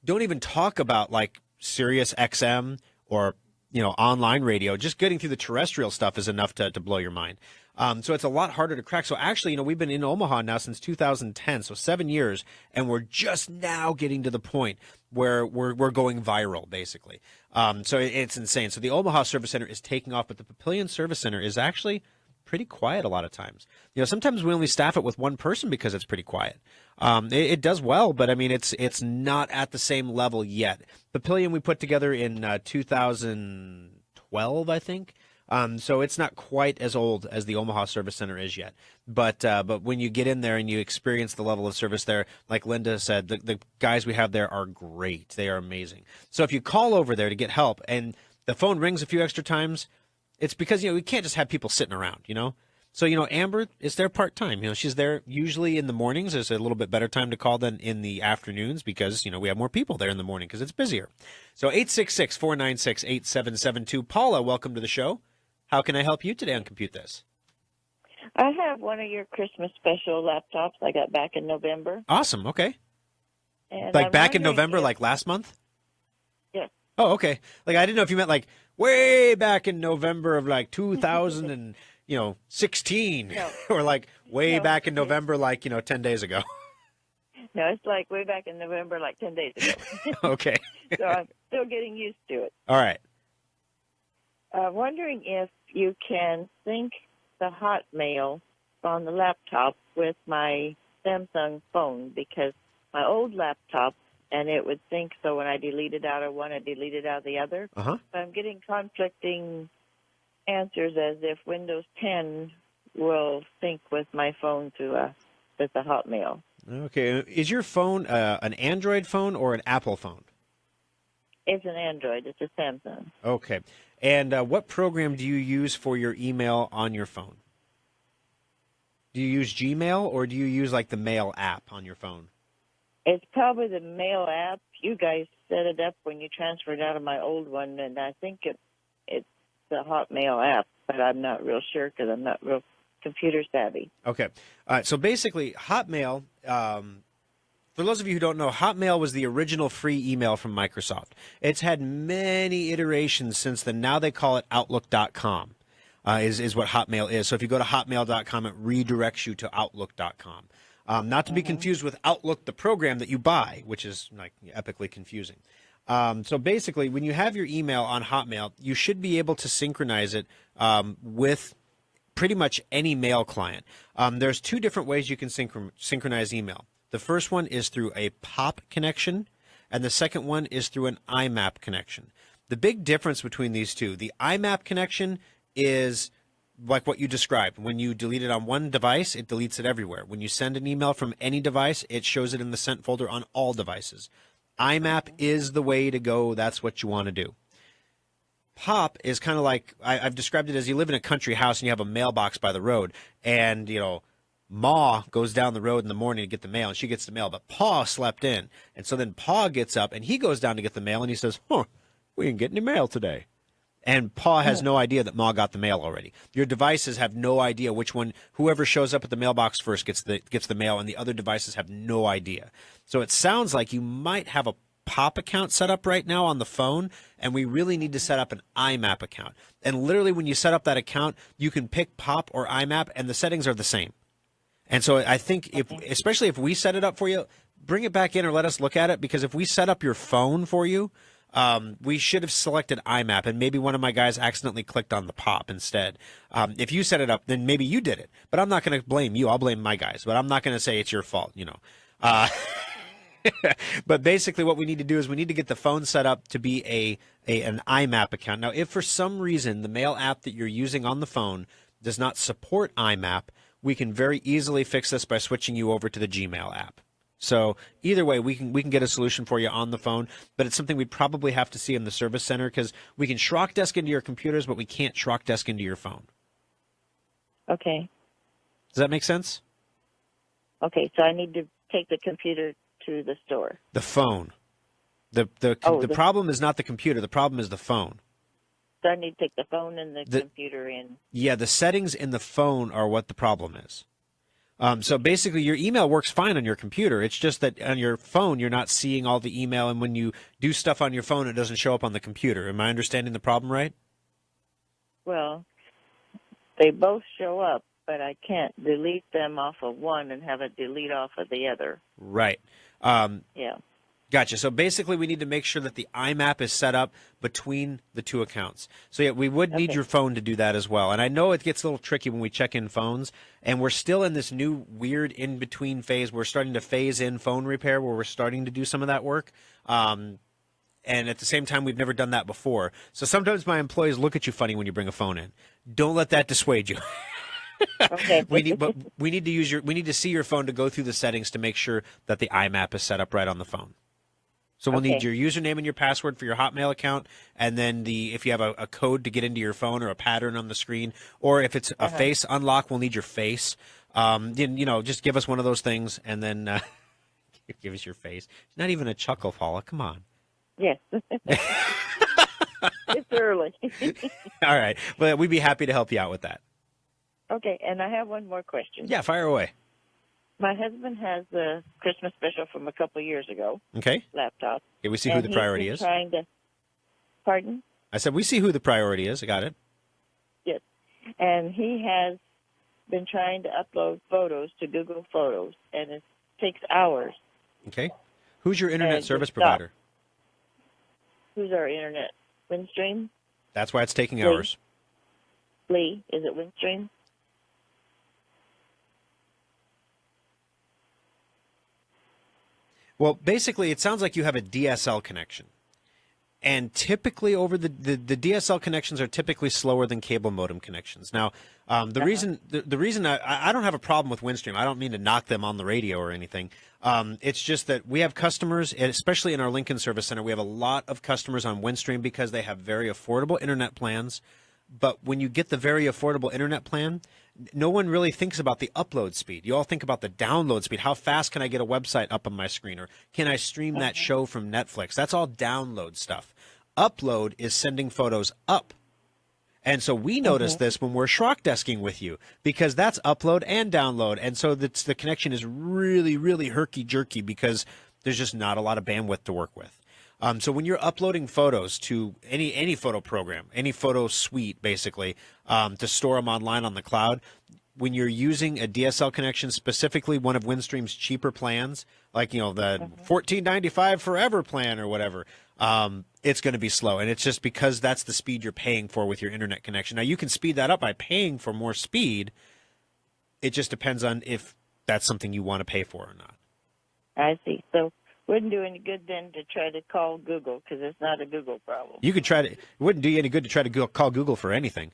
don't even talk about like Sirius XM or, online radio, just getting through the terrestrial stuff is enough to blow your mind. So it's a lot harder to crack. So actually, we've been in Omaha now since 2010, so 7 years, and we're just now getting to the point where we're going viral, basically. So it's insane. So the Omaha Service Center is taking off, but the Papillion Service Center is actually pretty quiet a lot of times. Sometimes we only staff it with 1 person because it's pretty quiet. It does well, but it's not at the same level yet. Papillion we put together in 2012, I think. So it's not quite as old as the Omaha Service Center is yet. But when you get in there and you experience the level of service there, like Linda said, the guys we have there are great. They are amazing. So if you call over there to get help and the phone rings a few extra times, it's because, we can't just have people sitting around, So, Amber is there part-time. She's there usually in the mornings. It's a little bit better time to call than in the afternoons because, we have more people there in the morning because it's busier. So 866-496-8772. Paula, welcome to the show. How can I help you today on Compute This? I have one of your Christmas special laptops I got back in November. Awesome. Okay. And like I'm back in November, if, like last month? Yes. Oh, okay. Like I didn't know if you meant like way back in November of like 2016 No. or like way No. back in November, like, 10 days ago. No, it's like way back in November, like 10 days ago. Okay. So I'm still getting used to it. All right. Wondering if you can sync the Hotmail on the laptop with my Samsung phone, because my old laptop, and it would sync, so when I deleted out of one, I deleted out of the other. Uh-huh. So I'm getting conflicting answers as if Windows 10 will sync with my phone with the Hotmail. Okay. Is your phone an Android phone or an Apple phone? It's an Android. It's a Samsung. Okay. And what program do you use for your email on your phone? Do you use Gmail or do you use like the Mail app on your phone? It's probably the Mail app. You guys set it up when you transferred out of my old one, and I think it's the Hotmail app, but I'm not real sure because I'm not real computer savvy. Okay. All right. So basically, Hotmail, for those of you who don't know, Hotmail was the original free email from Microsoft. It's had many iterations since then. Now they call it Outlook.com, is what Hotmail is. So if you go to Hotmail.com, it redirects you to Outlook.com. Not to be confused with Outlook, the program that you buy, which is like epically confusing. So basically, when you have your email on Hotmail, you should be able to synchronize it with pretty much any mail client. There's 2 different ways you can synchronize email. The first one is through a POP connection, and the second one is through an IMAP connection. The big difference between these 2, the IMAP connection is like what you described. When you delete it on one device, it deletes it everywhere. When you send an email from any device, it shows it in the sent folder on all devices. IMAP is the way to go. That's what you want to do. POP is kind of like, I've described it as you live in a country house and you have a mailbox by the road, and, Ma goes down the road in the morning to get the mail, and she gets the mail, but Pa slept in. And so then Pa gets up, and he goes down to get the mail, and he says, we didn't get any mail today. And Pa has no idea that Ma got the mail already. Your devices have no idea which one, whoever shows up at the mailbox first gets the mail, and the other devices have no idea. So it sounds like you might have a POP account set up right now on the phone, and we really need to set up an IMAP account. And literally when you set up that account, you can pick POP or IMAP, and the settings are the same. And so I think especially if we set it up for you, bring it back in or let us look at it, because if we set up your phone for you, we should have selected IMAP, and maybe one of my guys accidentally clicked on the POP instead. If you set it up, then maybe you did it. But I'm not going to blame you. I'll blame my guys. But I'm not going to say it's your fault, But basically what we need to do is we need to get the phone set up to be an IMAP account. Now, if for some reason the mail app that you're using on the phone does not support IMAP, we can very easily fix this by switching you over to the Gmail app. So either way, we can get a solution for you on the phone, but it's something we'd probably have to see in the service center, because we can Schrock Desk into your computers, but we can't Schrock Desk into your phone. Okay. Does that make sense? Okay, so I need to take the computer to the store. The phone. The problem is not the computer. The problem is the phone. So I need to take the phone and the computer in. Yeah, the settings in the phone are what the problem is. So basically, your email works fine on your computer. It's just that on your phone, you're not seeing all the email, and when you do stuff on your phone, it doesn't show up on the computer. Am I understanding the problem right? Well, they both show up, but I can't delete them off of one and have it delete off of the other. Right. Yeah. Gotcha. So basically, we need to make sure that the IMAP is set up between the two accounts. So yeah, we would need your phone to do that as well. And I know it gets a little tricky when we check in phones, and we're still in this new weird in-between phase. We're starting to phase in phone repair, where we're starting to do some of that work. And at the same time, we've never done that before. So sometimes my employees look at you funny when you bring a phone in. Don't let that dissuade you. Okay. we need to see your phone to go through the settings to make sure that the IMAP is set up right on the phone. So we'll need your username and your password for your Hotmail account, and then if you have a code to get into your phone or a pattern on the screen, or if it's a face unlock, we'll need your face. Just give us one of those things, and then give us your face. Not even a chuckle, Paula. Come on. Yes. It's early. All right. Well, we'd be happy to help you out with that. Okay, and I have one more question. Yeah, fire away. My husband has the Christmas special from a couple years ago. Okay. Laptop. Okay, we see who the priority is. Pardon? I said we see who the priority is. I got it. Yes. And he has been trying to upload photos to Google Photos, and it takes hours. Okay. Who's your internet service provider? Who's our internet? Windstream? That's why it's taking hours. Lee, is it Windstream? Well, basically, it sounds like you have a DSL connection. And typically, the DSL connections are typically slower than cable modem connections. Now, the reason I don't have a problem with Windstream, I don't mean to knock them on the radio or anything. It's just that we have customers, especially in our Lincoln Service Center, we have a lot of customers on Windstream because they have very affordable internet plans. But when you get the very affordable internet plan, no one really thinks about the upload speed. You all think about the download speed. How fast can I get a website up on my screen? Or can I stream that show from Netflix? That's all download stuff. Upload is sending photos up. And so we notice this when we're Schrock desking with you, because that's upload and download. And so the connection is really, really herky-jerky because there's just not a lot of bandwidth to work with. So when you're uploading photos to any photo program, any photo suite, basically, to store them online on the cloud, when you're using a DSL connection, specifically one of Windstream's cheaper plans, like the $14.95 forever plan or whatever, it's going to be slow. And it's just because that's the speed you're paying for with your internet connection. Now, you can speed that up by paying for more speed. It just depends on if that's something you want to pay for or not. I see. So wouldn't do any good then to try to call Google, because it's not a Google problem. You could try to. It wouldn't do you any good to try to call Google for anything.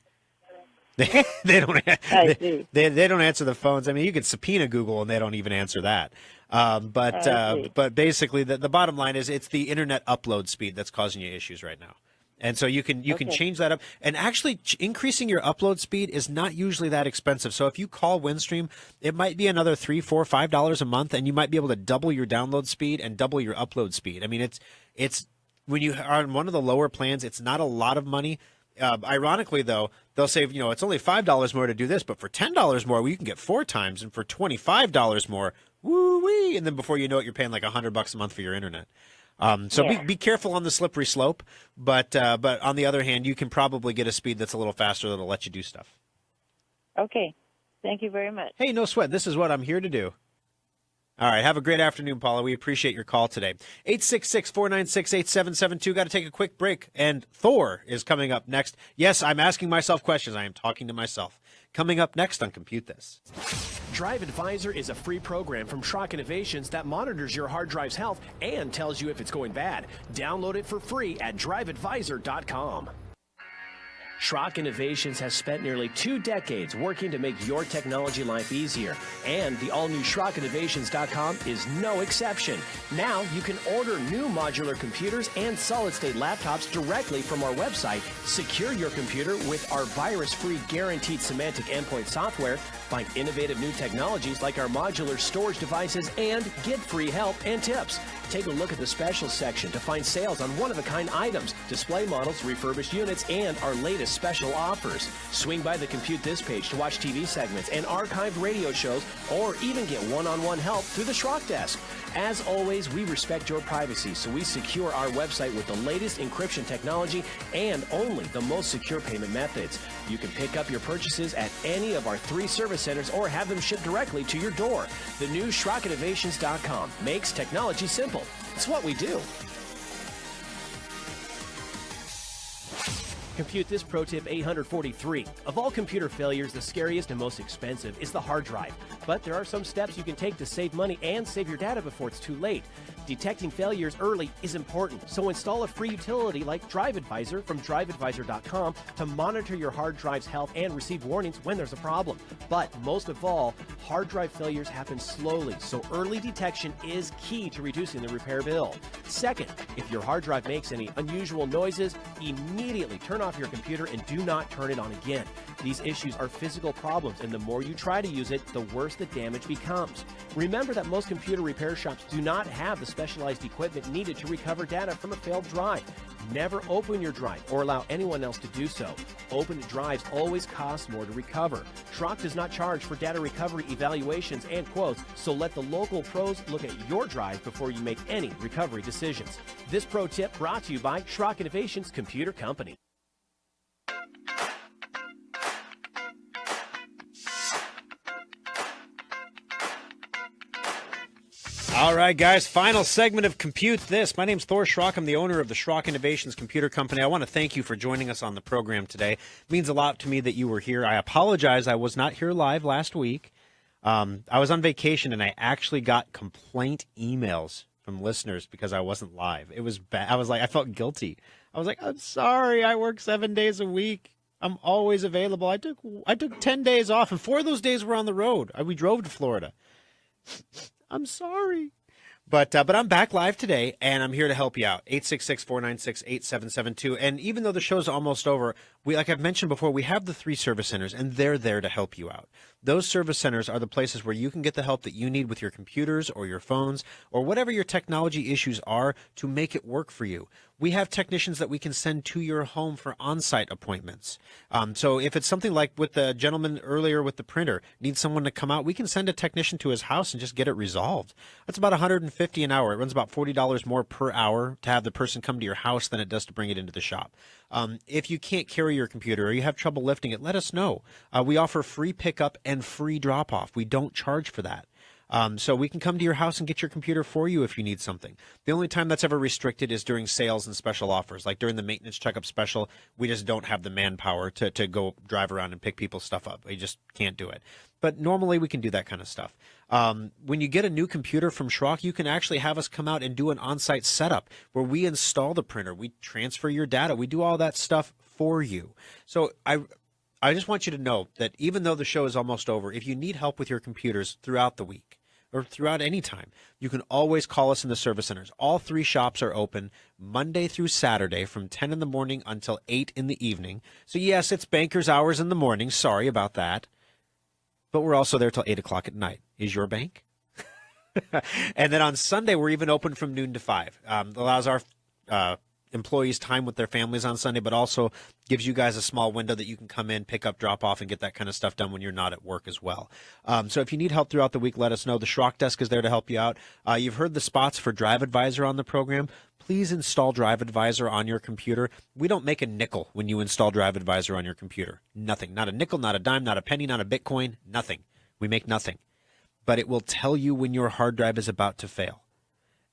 They don't answer the phones. I mean, you could subpoena Google and they don't even answer that. But basically, the bottom line is it's the internet upload speed that's causing you issues right now. And so you can change that up. And actually, increasing your upload speed is not usually that expensive. So if you call Windstream, it might be another $3, $4, $5 a month, and you might be able to double your download speed and double your upload speed. I mean, it's when you are on one of the lower plans, it's not a lot of money. Ironically, though, they'll say, it's only $5 more to do this, but for $10 more, you can get 4 times, and for $25 more, woo-wee, and then before you know it, you're paying like $100 a month for your internet. So Yeah. be careful on the slippery slope, but on the other hand, you can probably get a speed that's a little faster that'll let you do stuff. Okay. Thank you very much. Hey, no sweat. This is what I'm here to do. All right. Have a great afternoon, Paula. We appreciate your call today. 866-496-8772. Got to take a quick break. And Thor is coming up next. Yes, I'm asking myself questions. I am talking to myself. Coming up next on Compute This. Drive Advisor is a free program from Schrock Innovations that monitors your hard drive's health and tells you if it's going bad. Download it for free at driveadvisor.com. Schrock Innovations has spent nearly 2 decades working to make your technology life easier, and the all-new SchrockInnovations.com is no exception. Now you can order new modular computers and solid-state laptops directly from our website, secure your computer with our virus-free guaranteed semantic endpoint software, find innovative new technologies like our modular storage devices, and get free help and tips. Take a look at the specials section to find sales on one-of-a-kind items, display models, refurbished units, and our latest special offers. Swing by the Compute This page to watch TV segments and archived radio shows, or even get one-on-one help through the Schrock Desk. As always, we respect your privacy, so we secure our website with the latest encryption technology and only the most secure payment methods. You can pick up your purchases at any of our 3 service centers or have them shipped directly to your door. The new SchrockInnovations.com makes technology simple. It's what we do. Compute This Pro Tip 843. Of all computer failures, the scariest and most expensive is the hard drive. But there are some steps you can take to save money and save your data before it's too late. Detecting failures early is important, so install a free utility like Drive Advisor from driveadvisor.com to monitor your hard drive's health and receive warnings when there's a problem. But most of all, hard drive failures happen slowly, so early detection is key to reducing the repair bill. Second, if your hard drive makes any unusual noises, immediately turn off your computer and do not turn it on again. These issues are physical problems, and the more you try to use it, the worse the damage becomes. Remember that most computer repair shops do not have the specialized equipment needed to recover data from a failed drive. Never open your drive or allow anyone else to do so. Opened drives always cost more to recover. Schrock does not charge for data recovery evaluations and quotes, so let the local pros look at your drive before you make any recovery decisions. This pro tip brought to you by Schrock Innovations Computer Company. All right, guys, final segment of Compute This. My name's Thor Schrock. I'm the owner of the Schrock Innovations Computer Company. I want to thank you for joining us on the program today. It means a lot to me that you were here. I apologize. I was not here live last week. I was on vacation, and I actually got complaint emails from listeners because I wasn't live. It was bad. I felt guilty. I was like, I'm sorry. I work 7 days a week. I'm always available. I took 10 days off, and 4 of those days were on the road. We drove to Florida. I'm sorry. But I'm back live today, and I'm here to help you out. 866-496-8772. And even though the show's almost over, like I've mentioned before, we have the 3 service centers, and they're there to help you out. Those service centers are the places where you can get the help that you need with your computers or your phones or whatever your technology issues are to make it work for you. We have technicians that we can send to your home for on-site appointments. So if it's something like with the gentleman earlier with the printer, needs someone to come out, we can send a technician to his house and just get it resolved. That's about $150 an hour. It runs about $40 more per hour to have the person come to your house than it does to bring it into the shop. If you can't carry your computer or you have trouble lifting it, let us know. We offer free pickup and free drop-off. We don't charge for that. So we can come to your house and get your computer for you if you need something. The only time that's ever restricted is during sales and special offers. Like during the maintenance checkup special, we just don't have the manpower to go drive around and pick people's stuff up. We just can't do it. But normally we can do that kind of stuff. When you get a new computer from Schrock, you can actually have us come out and do an on-site setup where we install the printer, we transfer your data, we do all that stuff for you. So I just want you to know that even though the show is almost over, if you need help with your computers throughout the week or throughout any time, you can always call us in the service centers. All 3 shops are open Monday through Saturday from 10 in the morning until 8 in the evening. So yes, it's banker's hours in the morning. Sorry about that. But we're also there till 8 o'clock at night. Is your bank? And then on Sunday, we're even open from noon to 5. Allows our employees time with their families on Sunday, but also gives you guys a small window that you can come in, pick up, drop off, and get that kind of stuff done when you're not at work as well. So if you need help throughout the week, let us know. The Schrock Desk is there to help you out. You've heard the spots for Drive Advisor on the program. Please install Drive Advisor on your computer. We don't make a nickel when you install Drive Advisor on your computer. Nothing. Not a nickel, not a dime, not a penny, not a Bitcoin, nothing. We make nothing. But it will tell you when your hard drive is about to fail.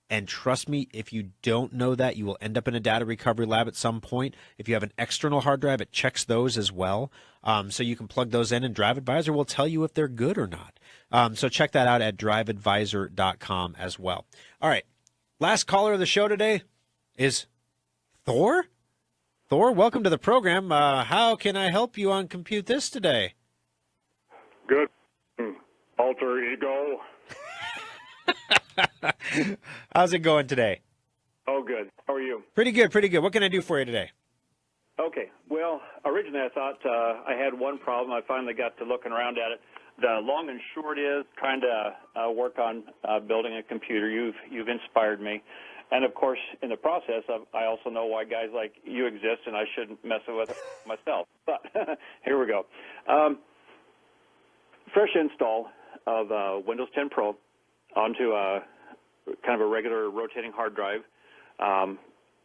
And trust me, if you don't know that, you will end up in a data recovery lab at some point. If you have an external hard drive, it checks those as well. So you can plug those in, and Drive Advisor will tell you if they're good or not. So check that out at driveadvisor.com as well. All right. Last caller of the show today is Thor. Thor, welcome to the program. How can I help you on Compute This today? Good. Alter ego. How's it going today? Oh, good. How are you? Pretty good, pretty good. What can I do for you today? Okay. Well, originally I thought I had one problem. I finally got to looking around at it. The long and short is trying to work on building a computer. You've inspired me. And, of course, in the process, I also know why guys like you exist, and I shouldn't mess with it myself. But here we go. Fresh install of Windows 10 Pro onto kind of a regular rotating hard drive.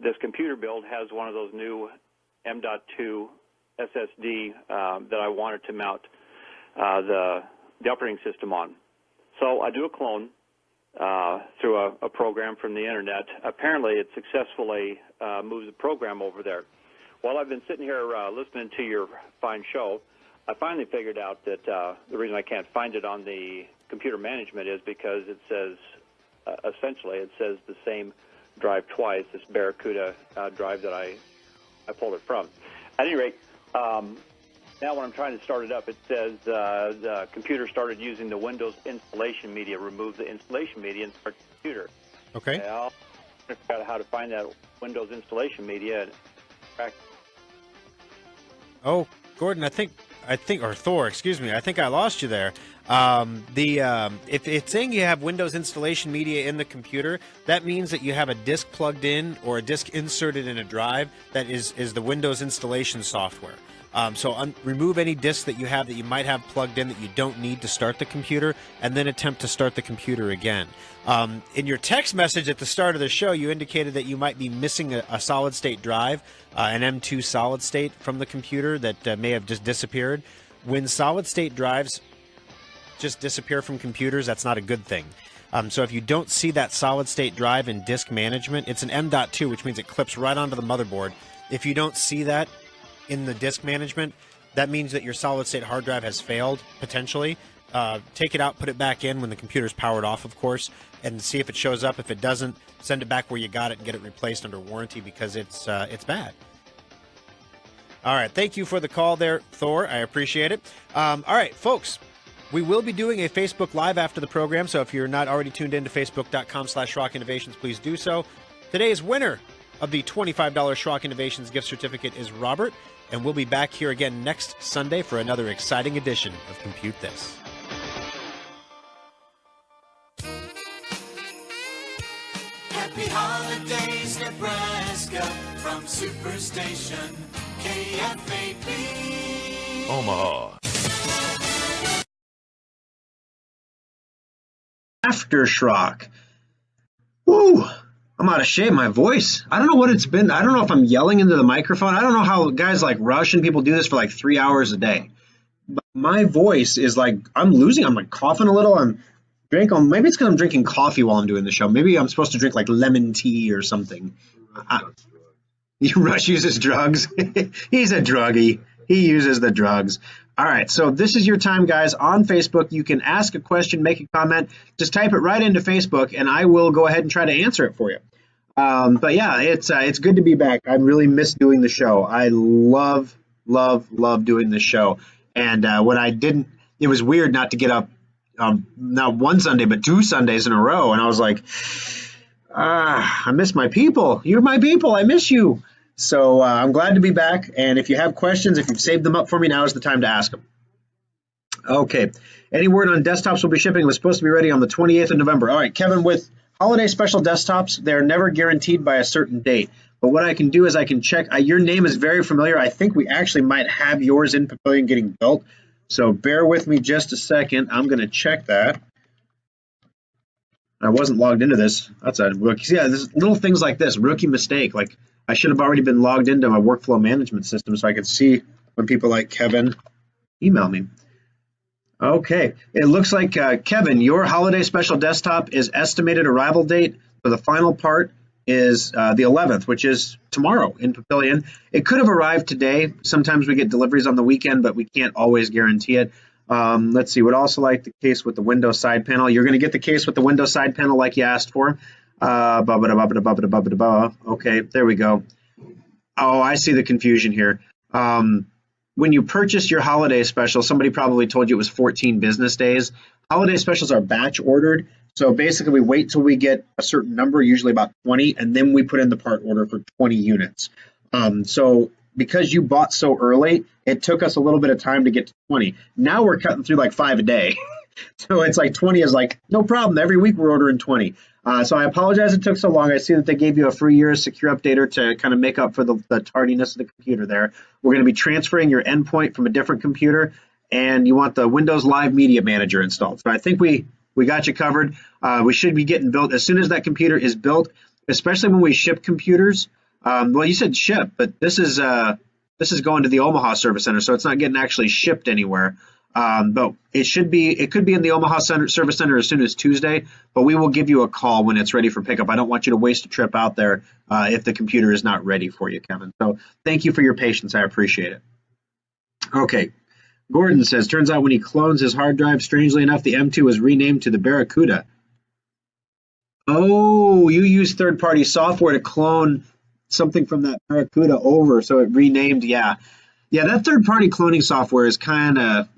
This computer build has one of those new M.2 SSD that I wanted to mount the operating system on. So I do a clone through a program from the internet. Apparently it successfully moves the program over there. While I've been sitting here listening to your fine show, I finally figured out that the reason I can't find it on the computer management is because it says, essentially, it says the same drive twice, this Barracuda drive that I pulled it from. At any rate, now when I'm trying to start it up, it says the computer started using the Windows installation media. Remove the installation media and start the computer. Okay. I'll figure out how to find that Windows installation media. Oh, Gordon, I think, or Thor, excuse me, I think I lost you there. If it's saying you have Windows installation media in the computer, that means that you have a disk plugged in or a disk inserted in a drive that is the Windows installation software. So remove any disks that you have that you might have plugged in that you don't need to start the computer, and then attempt to start the computer again. In your text message at the start of the show, you indicated that you might be missing a solid-state drive, an M.2 solid-state from the computer that may have just disappeared. When solid-state drives just disappear from computers, that's not a good thing. So if you don't see that solid-state drive in disk management, it's an M.2, which means it clips right onto the motherboard. If you don't see that in the disk management, that means that your solid-state hard drive has failed, potentially. Take it out, put it back in when the computer's powered off, of course, and see if it shows up. If it doesn't, send it back where you got it and get it replaced under warranty, because it's bad. All right, thank you for the call there, Thor. I appreciate it. All right, folks, we will be doing a Facebook Live after the program, so if you're not already tuned in to facebook.com/Schrock Innovations, please do so. Today's winner of the $25 Schrock Innovations gift certificate is Robert, and we'll be back here again next Sunday for another exciting edition of Compute This. Happy holidays, Nebraska, from Superstation KFAB Omaha. Aftershock. Woo! I'm out of shape. My voice. I don't know what it's been. I don't know if I'm yelling into the microphone. I don't know how guys like Rush and people do this for like 3 hours a day. But my voice is like, I'm losing. I'm like coughing a little. I'm drinking. Maybe it's because I'm drinking coffee while I'm doing the show. Maybe I'm supposed to drink like lemon tea or something. Rush uses drugs. He's a druggie. He uses the drugs. All right, so this is your time, guys. On Facebook, you can ask a question, make a comment. Just type it right into Facebook, and I will go ahead and try to answer it for you. But yeah, it's good to be back. I really miss doing the show. I love doing this show. And when I didn't, it was weird not to get up not one Sunday, but 2 Sundays in a row. And I was like, I miss my people. You're my people. I miss you. So I'm glad to be back, and if you have questions, if you've saved them up for me, now is the time to ask them. Okay. Any word on desktops will be shipping? It was supposed to be ready on the 28th of November. All right, Kevin, with holiday special desktops, they're never guaranteed by a certain date. But what I can do is I can check. Your name is very familiar. I think we actually might have yours in Papillion getting built. So bear with me just a second. I'm going to check that. I wasn't logged into this. That's a rookie. Yeah, there's little things like this, rookie mistake. Like I should have already been logged into my workflow management system so I could see when people like Kevin email me. Okay, it looks like Kevin, your holiday special desktop is estimated arrival date for the final part is the 11th, which is tomorrow in Papillion. It could have arrived today. Sometimes we get deliveries on the weekend, but we can't always guarantee it. Let's see, would also like the case with the Windows side panel. You're going to get the case with the Windows side panel like you asked for. Okay, there we go. Oh, I see the confusion here. When you purchase your holiday special, somebody probably told you it was 14 business days. Holiday specials are batch ordered. So basically we wait till we get a certain number, usually about 20, and then we put in the part order for 20 units. So because you bought so early, it took us a little bit of time to get to 20. Now we're cutting through like 5 a day. So it's like 20 is like, no problem. Every week we're ordering 20. So I apologize it took so long. I see that they gave you a free year secure updater to kind of make up for the tardiness of the computer there. We're going to be transferring your endpoint from a different computer, and you want the Windows Live Media Manager installed. So I think we got you covered. We should be getting built as soon as that computer is built, especially when we ship computers. Well, you said ship, but this is going to the Omaha Service Center, so it's not getting actually shipped anywhere. But it could be in the Omaha Service Center as soon as Tuesday, but we will give you a call when it's ready for pickup. I don't want you to waste a trip out there if the computer is not ready for you, Kevin. So thank you for your patience. I appreciate it. Okay. Gordon says, turns out when he clones his hard drive, strangely enough, the M2 was renamed to the Barracuda. Oh, you use third-party software to clone something from that Barracuda over, so it renamed, yeah. Yeah, that third-party cloning software is kind of,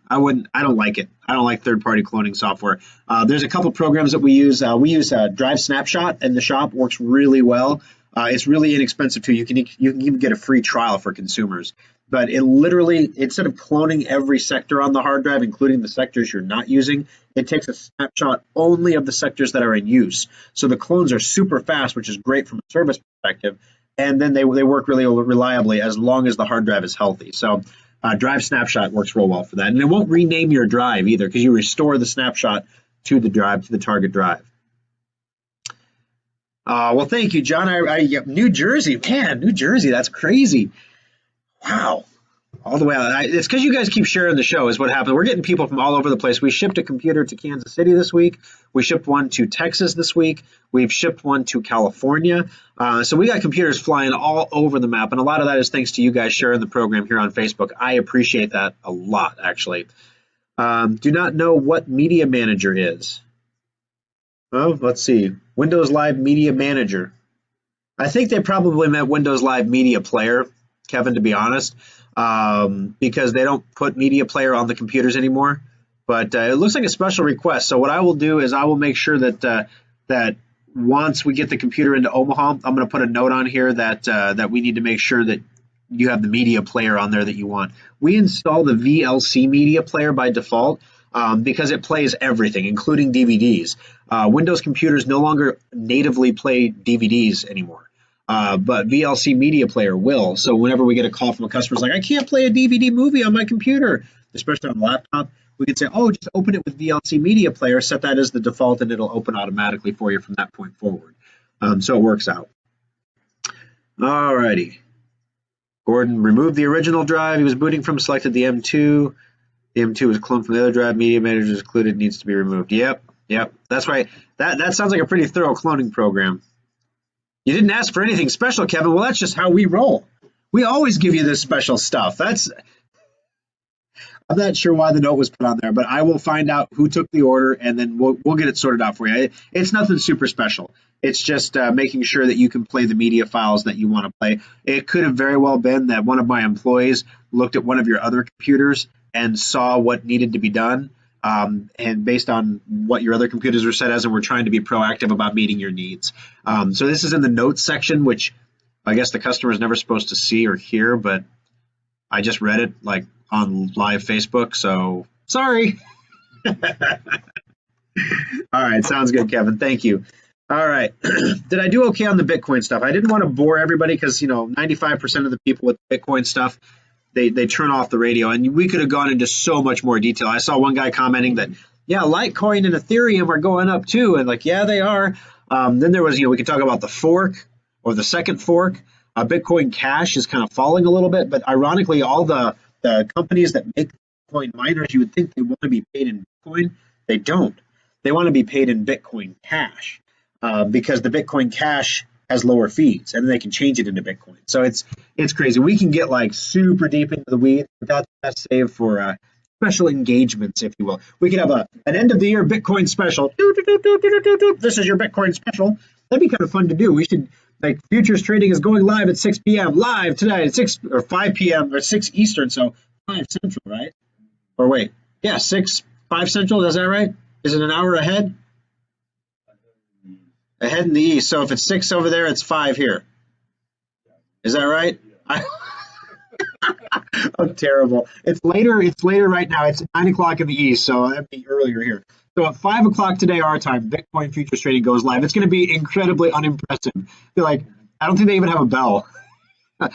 I don't like it. I don't like third-party cloning software. There's a couple programs that we use. We use Drive Snapshot in the shop, works really well. It's really inexpensive too. You can even get a free trial for consumers. But it literally, instead of cloning every sector on the hard drive, including the sectors you're not using, it takes a snapshot only of the sectors that are in use. So the clones are super fast, which is great from a service perspective. And then they work really reliably as long as the hard drive is healthy. So Drive Snapshot works real well for that. And it won't rename your drive either because you restore the snapshot to the drive, to the target drive. Well, thank you, John. New Jersey, man, New Jersey, that's crazy. Wow. All the way out. It's because you guys keep sharing the show is what happened. We're getting people from all over the place. We shipped a computer to Kansas City this week. We shipped one to Texas this week. We've shipped one to California. So we got computers flying all over the map. And a lot of that is thanks to you guys sharing the program here on Facebook. I appreciate that a lot, actually. Do not know what Media Manager is. Oh, let's see. Windows Live Media Manager. I think they probably meant Windows Live Media Player, Kevin, to be honest, because they don't put Media Player on the computers anymore. But it looks like a special request. So what I will do is I will make sure that that once we get the computer into Omaha, I'm going to put a note on here that we need to make sure that you have the Media Player on there that you want. We install the VLC Media Player by default because it plays everything, including DVDs. Windows computers no longer natively play DVDs anymore. But VLC Media Player will. So whenever we get a call from a customer, it's like, I can't play a DVD movie on my computer, especially on a laptop, we can say, oh, just open it with VLC Media Player, set that as the default, and it'll open automatically for you from that point forward. So it works out. All righty. Gordon removed the original drive he was booting from, selected the M2. The M2 was cloned from the other drive. Media Manager is included, needs to be removed. Yep. That's right. That sounds like a pretty thorough cloning program. You didn't ask for anything special, Kevin. Well, that's just how we roll. We always give you this special stuff. I'm not sure why the note was put on there, but I will find out who took the order, and then we'll get it sorted out for you. It's nothing super special. It's just making sure that you can play the media files that you want to play. It could have very well been that one of my employees looked at one of your other computers and saw what needed to be done, and based on what your other computers were set as, and we're trying to be proactive about meeting your needs. So this is in the notes section, which I guess the customer is never supposed to see or hear, but I just read it like on live Facebook, so sorry. All right, sounds good, Kevin. Thank you. All right. Did I do okay on the Bitcoin stuff? I didn't want to bore everybody because, 95% of the people with Bitcoin stuff, they turn off the radio. And we could have gone into so much more detail. I saw one guy commenting that, yeah, Litecoin and Ethereum are going up too. And yeah, they are. Then there was, we could talk about the fork or the second fork. Bitcoin Cash is kind of falling a little bit. But ironically, all the companies that make Bitcoin miners, you would think they want to be paid in Bitcoin. They don't. They want to be paid in Bitcoin Cash. Because the Bitcoin Cash has lower fees, and then they can change it into Bitcoin. So it's crazy. We can get super deep into the weeds, but that's saved for special engagements, if you will. We could have an end of the year Bitcoin special. This is your Bitcoin special. That'd be kind of fun to do. We should futures trading is going live at 6 p.m. live tonight at 6 or 5 p.m. or 6 Eastern, so 5 Central, right? Or wait, yeah, 5 Central. Is that right? Is it an hour ahead? Ahead in the east. So if it's 6 over there, it's 5 here. Is that right? I'm terrible. It's later. It's later right now. It's 9 o'clock in the east, so that'd be earlier here. So at 5 o'clock today, our time, Bitcoin futures trading goes live. It's going to be incredibly unimpressive. I don't think they even have a bell.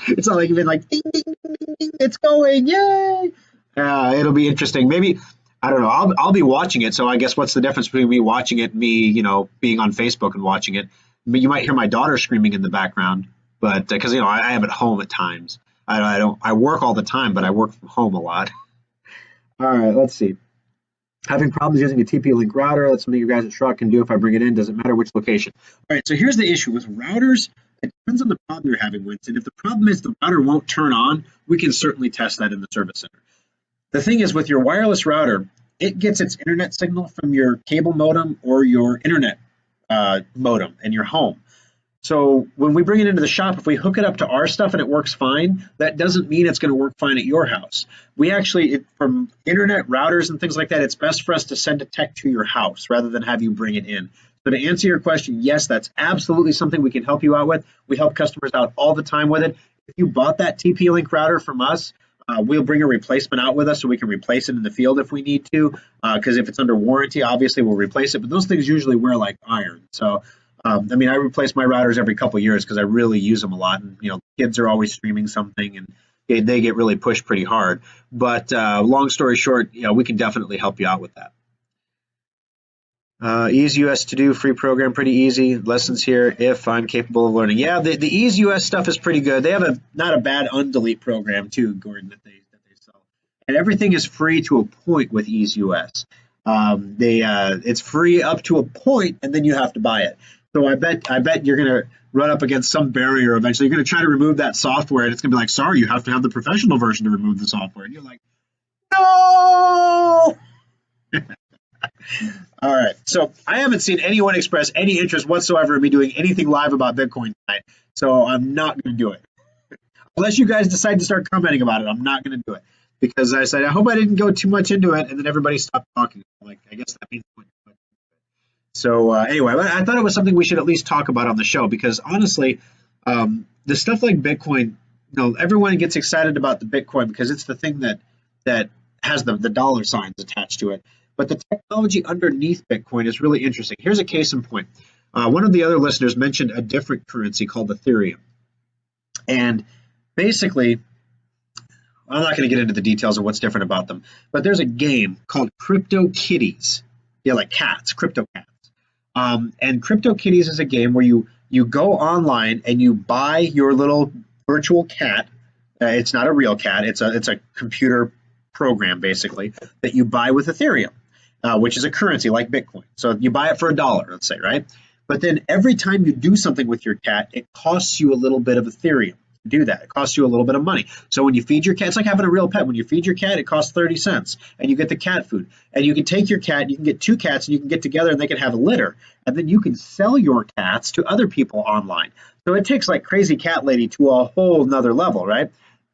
It's not even ding, ding, ding, ding, it's going, yay! It'll be interesting. Maybe. I don't know. I'll be watching it. So I guess what's the difference between me watching it and me, being on Facebook and watching it? You might hear my daughter screaming in the background, but because I am at home at times. I work all the time, but I work from home a lot. All right, let's see. Having problems using a TP-Link router. That's something you guys at Schrock can do if I bring it in. Doesn't matter which location. All right. So here's the issue with routers. It depends on the problem you're having, Winston. If the problem is the router won't turn on, we can certainly test that in the service center. The thing is, with your wireless router, it gets its internet signal from your cable modem or your internet modem in your home. So when we bring it into the shop, if we hook it up to our stuff and it works fine, that doesn't mean it's going to work fine at your house. We actually, from internet routers and things like that, it's best for us to send a tech to your house rather than have you bring it in. So to answer your question, yes, that's absolutely something we can help you out with. We help customers out all the time with it. If you bought that TP-Link router from us, we'll bring a replacement out with us so we can replace it in the field if we need to. Because if it's under warranty, obviously we'll replace it. But those things usually wear like iron. So, I replace my routers every couple of years because I really use them a lot. And, kids are always streaming something and they get really pushed pretty hard. But long story short, we can definitely help you out with that. Ease US to do free program, pretty easy. Lessons here if I'm capable of learning. Yeah, the Ease US stuff is pretty good. They have not a bad undelete program too, Gordon, that they sell. And everything is free to a point with Ease US. It's free up to a point, and then you have to buy it. So I bet you're gonna run up against some barrier eventually. You're gonna try to remove that software, and it's gonna be like, sorry, you have to have the professional version to remove the software. And you're like, no. All right. So I haven't seen anyone express any interest whatsoever in me doing anything live about Bitcoin tonight. So I'm not going to do it. Unless you guys decide to start commenting about it, I'm not going to do it. Because I said, I hope I didn't go too much into it, and then everybody stopped talking. I guess that means. So anyway, I thought it was something we should at least talk about on the show because honestly, the stuff like Bitcoin, everyone gets excited about the Bitcoin because it's the thing that has the dollar signs attached to it. But the technology underneath Bitcoin is really interesting. Here's a case in point. One of the other listeners mentioned a different currency called Ethereum. And basically, I'm not going to get into the details of what's different about them, but there's a game called CryptoKitties. Yeah, like cats, crypto cats. And CryptoKitties is a game where you go online and you buy your little virtual cat. It's not a real cat. It's a computer program, basically, that you buy with Ethereum. Which is a currency like Bitcoin. So you buy it for $1, let's say, right? But then every time you do something with your cat, it costs you a little bit of Ethereum to do that. It costs you a little bit of money. So when you feed your cat, it's like having a real pet. When you feed your cat, it costs 30 cents and you get the cat food. And you can take your cat, you can get 2 cats and you can get together and they can have a litter. And then you can sell your cats to other people online. So it takes like Crazy Cat Lady to a whole nother level, right?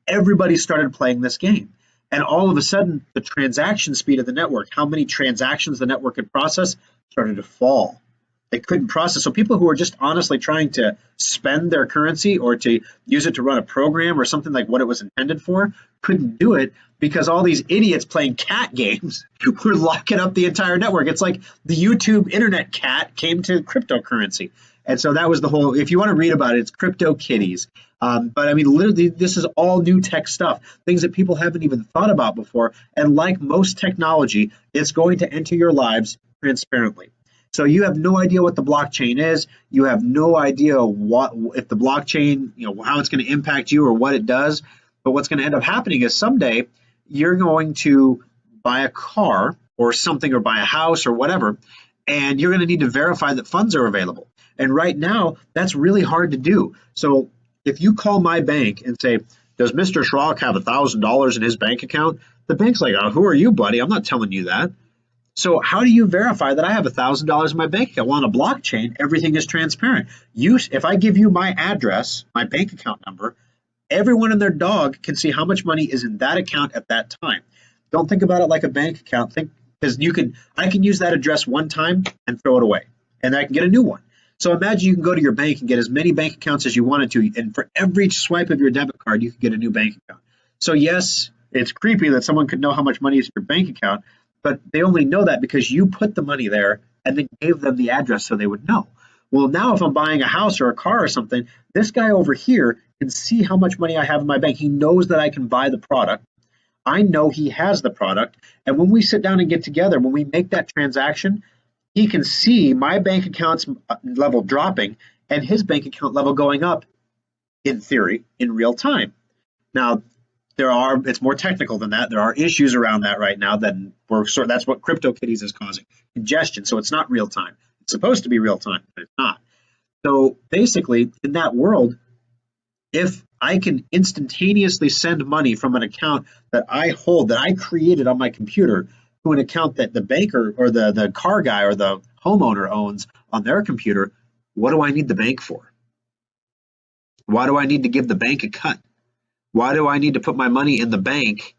Everybody started playing this game. And all of a sudden, the transaction speed of the network, how many transactions the network could process, started to fall. They couldn't process. So people who were just honestly trying to spend their currency or to use it to run a program or something like what it was intended for couldn't do it because all these idiots playing cat games were locking up the entire network. It's like the YouTube internet cat came to cryptocurrency. And so that was the whole, if you want to read about it, it's CryptoKitties. But I mean, literally, this is all new tech stuff, things that people haven't even thought about before. And like most technology, it's going to enter your lives transparently. So you have no idea what the blockchain is. You have no idea what, if the blockchain, how it's going to impact you or what it does. But what's going to end up happening is someday you're going to buy a car or something, or buy a house or whatever, and you're going to need to verify that funds are available. And right now, that's really hard to do. So if you call my bank and say, does Mr. Schrock have $1,000 in his bank account? The bank's like, who are you, buddy? I'm not telling you that. So how do you verify that I have $1,000 in my bank account? Well, on a blockchain, everything is transparent. If I give you my address, my bank account number, everyone and their dog can see how much money is in that account at that time. Don't think about it like a bank account. Because I can use that address one time and throw it away, and I can get a new one. So imagine you can go to your bank and get as many bank accounts as you wanted to, and for every swipe of your debit card, you could get a new bank account. So yes, it's creepy that someone could know how much money is in your bank account, but they only know that because you put the money there and then gave them the address so they would know. Well, now if I'm buying a house or a car or something, this guy over here can see how much money I have in my bank. He knows that I can buy the product. I know he has the product. And when we sit down and get together, when we make that transaction, he can see my bank account's level dropping and his bank account level going up, in theory, in real time. Now, it's more technical than that. There are issues around that right now. That's what CryptoKitties is causing, congestion. So it's not real time. It's supposed to be real time, but it's not. So basically, in that world, if I can instantaneously send money from an account that I hold, that I created on my computer, to an account that the banker or the car guy or the homeowner owns on their computer, what do I need the bank for? Why do I need to give the bank a cut? Why do I need to put my money in the bank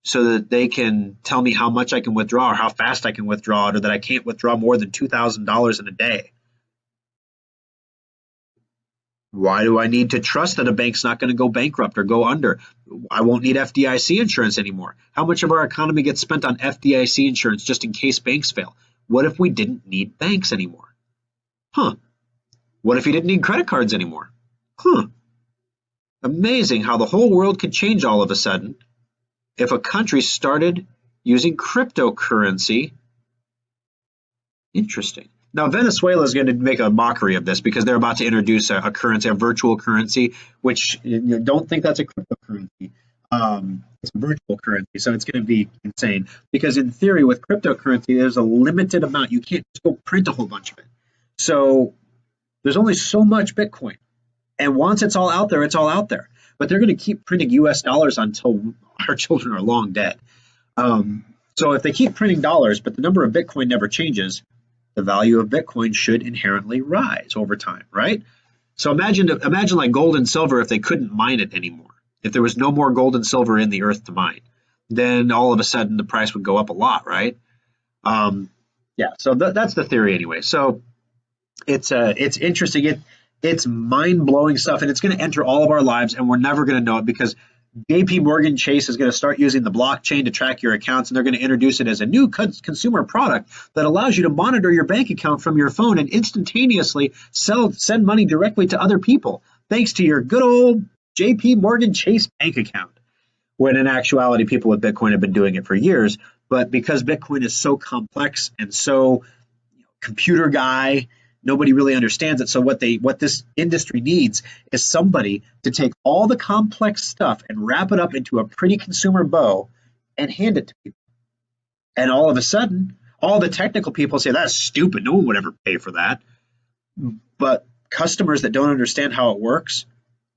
so that they can tell me how much I can withdraw or how fast I can withdraw it, or that I can't withdraw more than $2,000 in a day? Why do I need to trust that a bank's not going to go bankrupt or go under? I won't need FDIC insurance anymore. How much of our economy gets spent on FDIC insurance just in case banks fail? What if we didn't need banks anymore? What if you didn't need credit cards anymore? Amazing how the whole world could change all of a sudden if a country started using cryptocurrency. Interesting. Now, Venezuela is going to make a mockery of this because they're about to introduce a currency, a virtual currency, which don't think that's a cryptocurrency. It's a virtual currency, so it's going to be insane. Because in theory, with cryptocurrency, there's a limited amount. You can't just go print a whole bunch of it. So there's only so much Bitcoin. And once it's all out there, it's all out there. But they're going to keep printing U.S. dollars until our children are long dead. So if they keep printing dollars, but the number of Bitcoin never changes, the value of Bitcoin should inherently rise over time, right? So imagine like gold and silver if they couldn't mine it anymore. If there was no more gold and silver in the earth to mine, then all of a sudden the price would go up a lot, right? So that's the theory anyway. So it's interesting. It's mind-blowing stuff, and it's going to enter all of our lives, and we're never going to know it because JP Morgan Chase is going to start using the blockchain to track your accounts, and they're going to introduce it as a new consumer product that allows you to monitor your bank account from your phone and instantaneously send money directly to other people, thanks to your good old JP Morgan Chase bank account. When in actuality, people with Bitcoin have been doing it for years, but because Bitcoin is so complex and so computer guy, nobody really understands it. So what this industry needs is somebody to take all the complex stuff and wrap it up into a pretty consumer bow and hand it to people. And all of a sudden, all the technical people say, that's stupid. No one would ever pay for that. But customers that don't understand how it works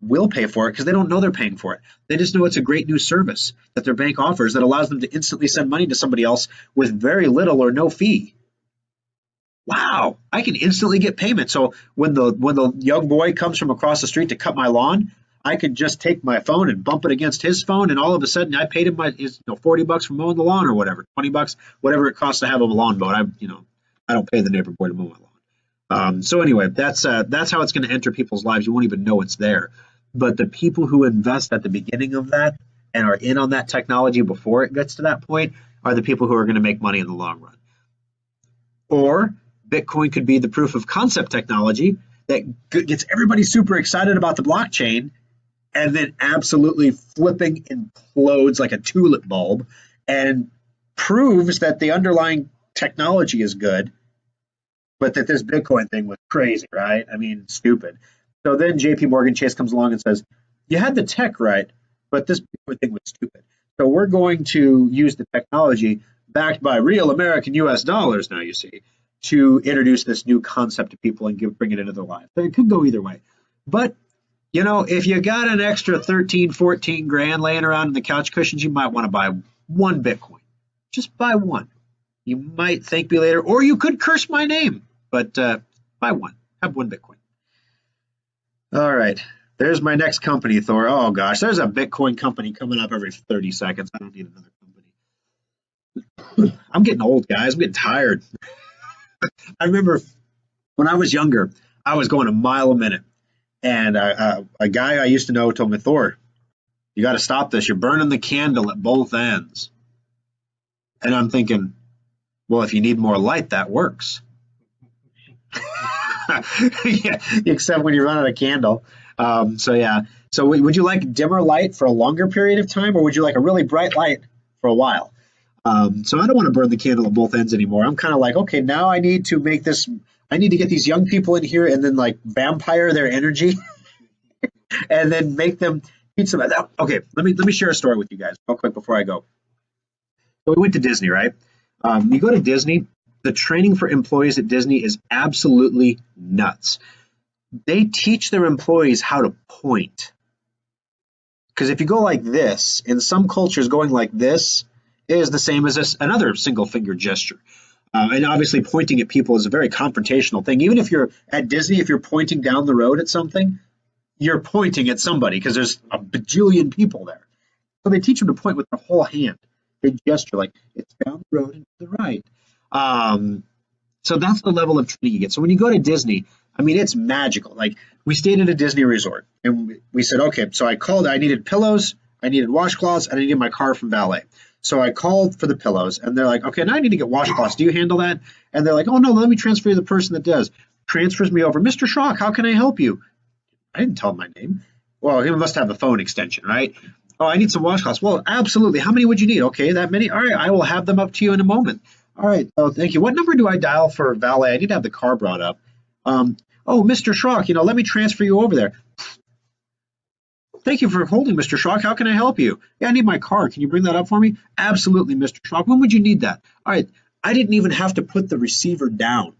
will pay for it because they don't know they're paying for it. They just know it's a great new service that their bank offers that allows them to instantly send money to somebody else with very little or no fee. Wow, I can instantly get payment. So when the young boy comes from across the street to cut my lawn, I could just take my phone and bump it against his phone, and all of a sudden I paid him $40 for mowing the lawn or whatever, $20, whatever it costs to have a lawn mowed. I don't pay the neighbor boy to mow my lawn. So anyway, that's how it's going to enter people's lives. You won't even know it's there. But the people who invest at the beginning of that and are in on that technology before it gets to that point are the people who are going to make money in the long run. Or Bitcoin could be the proof of concept technology that gets everybody super excited about the blockchain and then absolutely flipping implodes like a tulip bulb and proves that the underlying technology is good, but that this Bitcoin thing was crazy, right? I mean, stupid. So then JP Morgan Chase comes along and says, you had the tech right, but this Bitcoin thing was stupid. So we're going to use the technology backed by real American US dollars now, you see, to introduce this new concept to people and bring it into their lives. So it could go either way. But, you know, if you got an extra 13, 14 grand laying around in the couch cushions, you might want to buy one Bitcoin. Just buy one. You might thank me later, or you could curse my name, but buy one. Have one Bitcoin. All right. There's my next company, Thor. Oh, gosh. There's a Bitcoin company coming up every 30 seconds. I don't need another company. I'm getting old, guys. I'm getting tired. I remember when I was younger, I was going a mile a minute. And a guy I used to know told me, Thor, you got to stop this. You're burning the candle at both ends. And I'm thinking, well, if you need more light, that works. Yeah, except when you run out of candle. So would you like dimmer light for a longer period of time, or would you like a really bright light for a while? So I don't want to burn the candle at both ends anymore. I'm kind of like, okay, now I need to make this, I need to get these young people in here and then like vampire their energy and then make them eat some of that. Okay, let me share a story with you guys real quick before I go. So we went to Disney, right? You go to Disney, the training for employees at Disney is absolutely nuts. They teach their employees how to point. Because if you go like this, in some cultures going like this is the same as another single finger gesture. And obviously pointing at people is a very confrontational thing. Even if you're at Disney, if you're pointing down the road at something, you're pointing at somebody because there's a bajillion people there. So they teach them to point with their whole hand. They gesture like it's down the road and to the right. So that's the level of training you get. So when you go to Disney, I mean, it's magical. Like we stayed at a Disney resort and we said, okay, so I called, I needed pillows, I needed washcloths, and I needed my car from valet. So I called for the pillows and they're like, okay, now I need to get washcloths. Do you handle that? And they're like, oh no, let me transfer you to the person that does. Transfers me over. Mr. Schrock, how can I help you? I didn't tell him my name. Well, he must have the phone extension, right? Oh, I need some washcloths. Well, absolutely. How many would you need? Okay, that many? All right, I will have them up to you in a moment. All right. Oh, thank you. What number do I dial for valet? I need to have the car brought up. Oh, Mr. Schrock, let me transfer you over there. Thank you for holding, Mr. Schrock. How can I help you? Yeah, I need my car. Can you bring that up for me? Absolutely, Mr. Schrock. When would you need that? All right. I didn't even have to put the receiver down.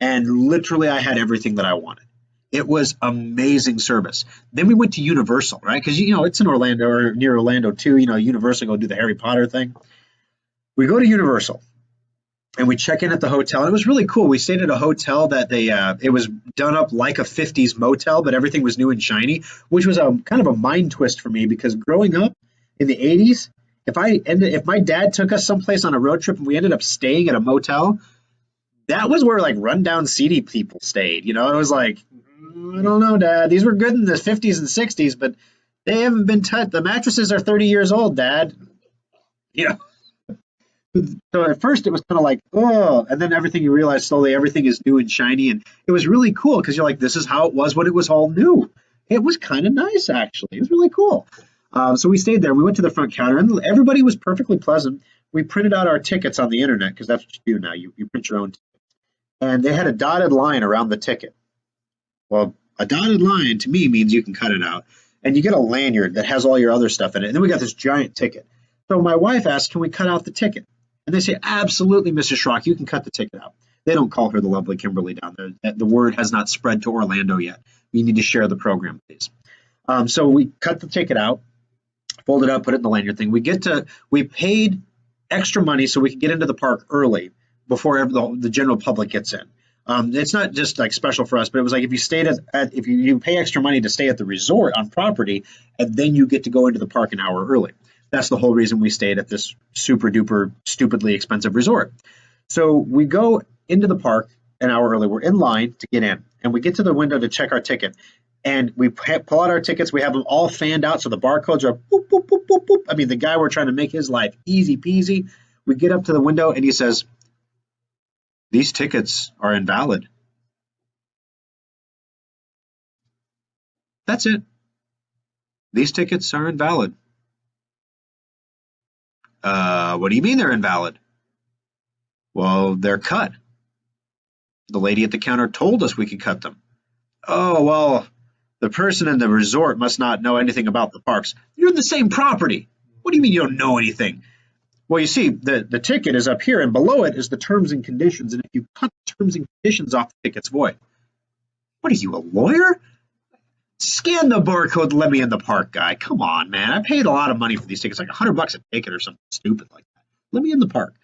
And literally, I had everything that I wanted. It was amazing service. Then we went to Universal, right? Because, it's in Orlando or near Orlando, too. Universal, go do the Harry Potter thing. We go to Universal. And we check in at the hotel. And it was really cool. We stayed at a hotel that it was done up like a 50s motel, but everything was new and shiny, which was a kind of a mind twist for me because growing up in the 80s, if my dad took us someplace on a road trip and we ended up staying at a motel, that was where like rundown seedy people stayed. It was like, I don't know, Dad. These were good in the 50s and 60s, but they haven't been touched. The mattresses are 30 years old, Dad. So at first it was kind of like, oh, and then you realize slowly everything is new and shiny. And it was really cool because you're like, this is how it was when it was all new. It was kind of nice, actually. It was really cool. So we stayed there. We went to the front counter and everybody was perfectly pleasant. We printed out our tickets on the internet because that's what you do now. You print your own ticket. And they had a dotted line around the ticket. Well, a dotted line to me means you can cut it out. And you get a lanyard that has all your other stuff in it. And then we got this giant ticket. So my wife asked, can we cut out the ticket? And they say, absolutely, Mrs. Schrock, you can cut the ticket out. They don't call her the lovely Kimberly down there. The word has not spread to Orlando yet. We need to share the program, please. So we cut the ticket out, fold it up, put it in the lanyard thing. We paid extra money so we could get into the park early before the general public gets in. It's not just like special for us, but it was like if you stayed if you pay extra money to stay at the resort on property, and then you get to go into the park an hour early. That's the whole reason we stayed at this super duper stupidly expensive resort. So we go into the park an hour early. We're in line to get in, and we get to the window to check our ticket. And we pull out our tickets. We have them all fanned out, so the barcodes are boop, boop, boop, boop, boop. I mean, the guy, we're trying to make his life easy peasy. We get up to the window, and he says, "These tickets are invalid." That's it. These tickets are invalid. What do you mean they're invalid? Well, they're cut. The lady at the counter told us we could cut them. Oh, well, the person in the resort must not know anything about the parks. You're in the same property. What do you mean you don't know anything? Well, you see, the ticket is up here, and below it is the terms and conditions. And if you cut the terms and conditions off, the ticket's void. What are you, a lawyer? Scan the barcode and let me in the park, guy. Come on, man. I paid a lot of money for these tickets, like $100 a ticket or something stupid like that. Let me in the park.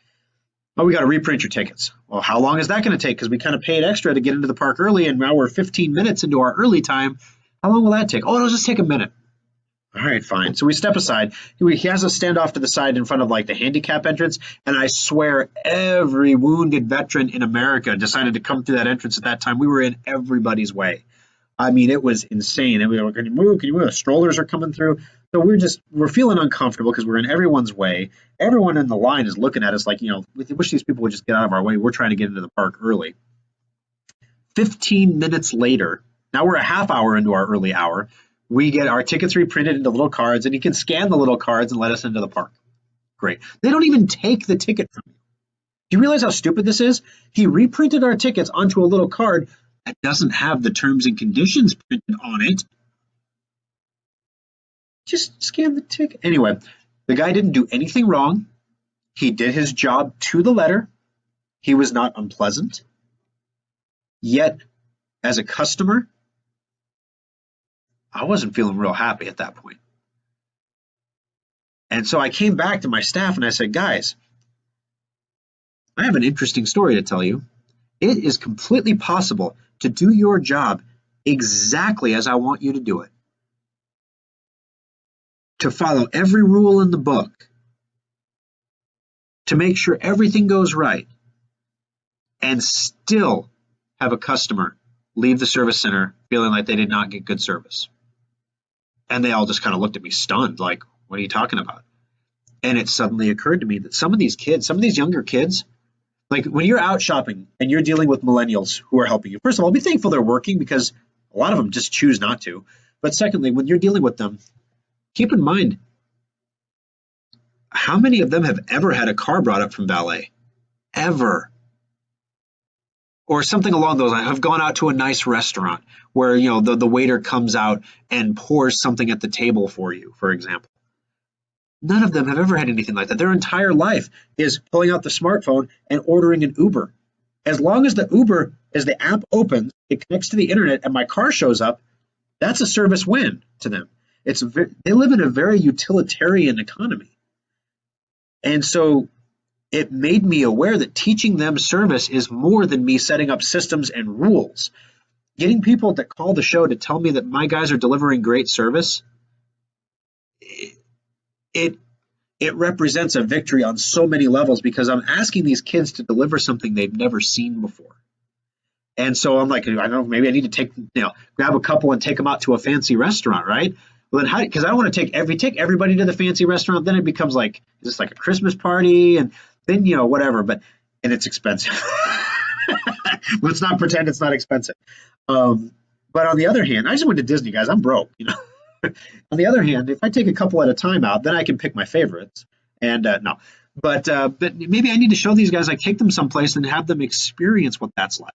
Oh, we got to reprint your tickets. Well, how long is that going to take? Because we kind of paid extra to get into the park early, and now we're 15 minutes into our early time. How long will that take? Oh, it'll just take a minute. All right, fine. So we step aside. He has us stand off to the side in front of like the handicap entrance, and I swear every wounded veteran in America decided to come through that entrance at that time. We were in everybody's way. I mean, it was insane. And we were, can you move? Can you move? The strollers are coming through. So we're feeling uncomfortable because we're in everyone's way. Everyone in the line is looking at us like, we wish these people would just get out of our way. We're trying to get into the park early. 15 minutes later, now we're a half hour into our early hour. We get our tickets reprinted into little cards, and you can scan the little cards and let us into the park. Great. They don't even take the ticket from you. Do you realize how stupid this is? He reprinted our tickets onto a little card that doesn't have the terms and conditions printed on it. Just scan the ticket. Anyway, the guy didn't do anything wrong. He did his job to the letter. He was not unpleasant. Yet, as a customer, I wasn't feeling real happy at that point. And so I came back to my staff and I said, guys, I have an interesting story to tell you. It is completely possible to do your job exactly as I want you to do it. To follow every rule in the book. To make sure everything goes right. And still have a customer leave the service center feeling like they did not get good service. And they all just kind of looked at me stunned, like, what are you talking about? And it suddenly occurred to me that some of these kids, some of these younger kids, like when you're out shopping and you're dealing with millennials who are helping you, first of all, be thankful they're working because a lot of them just choose not to. But secondly, when you're dealing with them, keep in mind, how many of them have ever had a car brought up from valet? Ever. Or something along those lines. Have gone out to a nice restaurant where, the waiter comes out and pours something at the table for you, for example. None of them have ever had anything like that. Their entire life is pulling out the smartphone and ordering an Uber. As long as the app opens, it connects to the internet, and my car shows up, that's a service win to them. They live in a very utilitarian economy. And so it made me aware that teaching them service is more than me setting up systems and rules. Getting people that call the show to tell me that my guys are delivering great service, it represents a victory on so many levels because I'm asking these kids to deliver something they've never seen before. And so I'm like, I don't know, maybe I need to grab a couple and take them out to a fancy restaurant, right? Well, then because I don't want to take everybody to the fancy restaurant. Then it becomes like, is this like a Christmas party? And then, whatever, and it's expensive. Let's not pretend it's not expensive. But on the other hand, I just went to Disney, guys. I'm broke, On the other hand, if I take a couple at a time out, then I can pick my favorites. And no, but maybe I need to show these guys, like take them someplace and have them experience what that's like.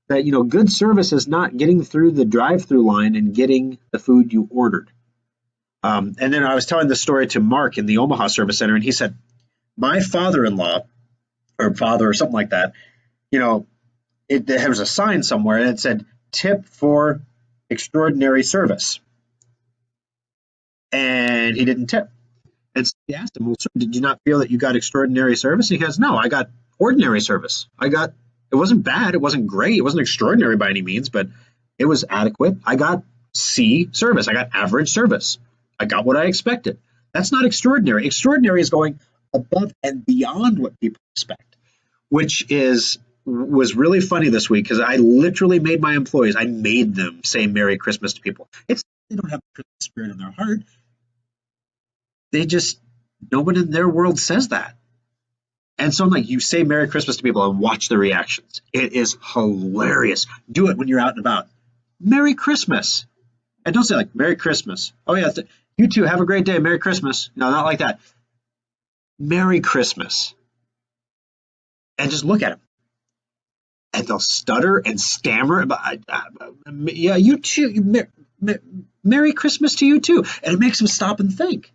That, good service is not getting through the drive-through line and getting the food you ordered. And then I was telling the story to Mark in the Omaha Service Center, and he said, my father-in-law or father or something like that, there was a sign somewhere and it said, tip for extraordinary service. And he didn't tip. And so he asked him, well, sir, did you not feel that you got extraordinary service? He goes, no, I got ordinary service. It wasn't bad. It wasn't great. It wasn't extraordinary by any means, but it was adequate. I got C service. I got average service. I got what I expected. That's not extraordinary. Extraordinary is going above and beyond what people expect, which is was really funny this week because I literally made my employees, I made them say Merry Christmas to people. They don't have the Christmas spirit in their heart. No one in their world says that. And so I'm like, you say Merry Christmas to people and watch the reactions. It is hilarious. Do it when you're out and about. Merry Christmas. And don't say like, Merry Christmas. Oh yeah, you too, have a great day. Merry Christmas. No, not like that. Merry Christmas. And just look at them. And they'll stutter and stammer. Yeah, you too. Merry Christmas to you too. And it makes them stop and think.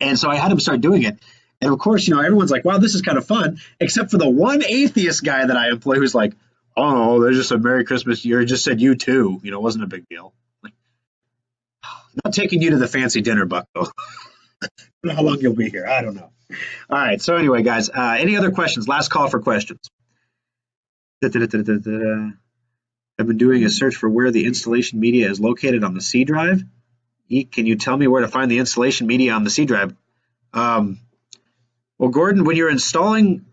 And so I had them start doing it. And of course, everyone's like, wow, this is kind of fun, except for the one atheist guy that I employ who's like, oh, they just said Merry Christmas. You just said you too. It wasn't a big deal. Like, not taking you to the fancy dinner, Buck, though. I don't know how long you'll be here. I don't know. All right. So anyway, guys, any other questions? Last call for questions. I've been doing a search for where the installation media is located on the C drive. Can you tell me where to find the installation media on the C drive? Well, Gordon, when you're installing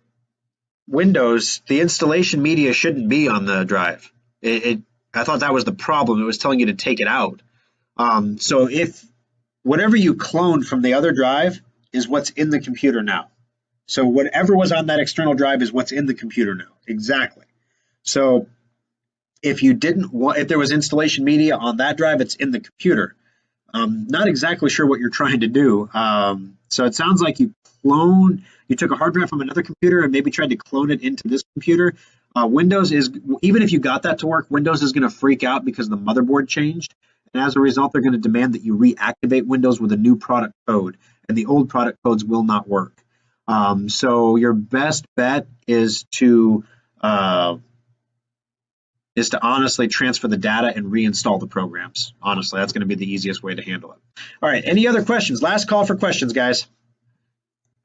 Windows, the installation media shouldn't be on the drive. I thought that was the problem. It was telling you to take it out. So if whatever you cloned from the other drive is what's in the computer now. So whatever was on that external drive is what's in the computer now. Exactly. So if there was installation media on that drive, it's in the computer. Not exactly sure what you're trying to do. So it sounds like you took a hard drive from another computer and maybe tried to clone it into this computer. Windows even if you got that to work, Windows is going to freak out because the motherboard changed. And as a result, they're going to demand that you reactivate Windows with a new product code, and the old product codes will not work. So your best bet is to honestly transfer the data and reinstall the programs. Honestly, that's going to be the easiest way to handle it. All right, any other questions? Last call for questions, guys.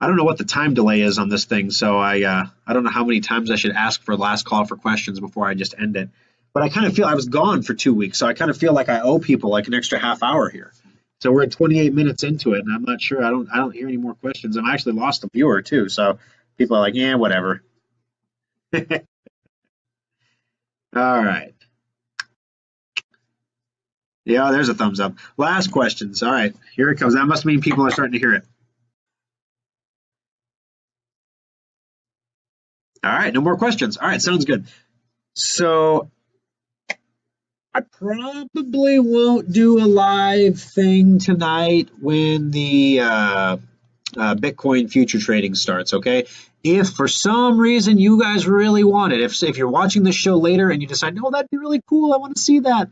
I don't know what the time delay is on this thing, so I don't know how many times I should ask for last call for questions before I just end it. But I kind of feel I was gone for 2 weeks, so I kind of feel like I owe people like an extra half hour here. So we're at 28 minutes into it, and I'm not sure. I don't hear any more questions. And I actually lost a viewer too, so people are like, yeah, whatever. All right. Yeah, there's a thumbs up. Last questions. All right, here it comes. That must mean people are starting to hear it. All right, no more questions. All right, sounds good. So I probably won't do a live thing tonight when the Bitcoin future trading starts, okay? If for some reason you guys really want it, if you're watching this show later and you decide, no, that'd be really cool, I want to see that,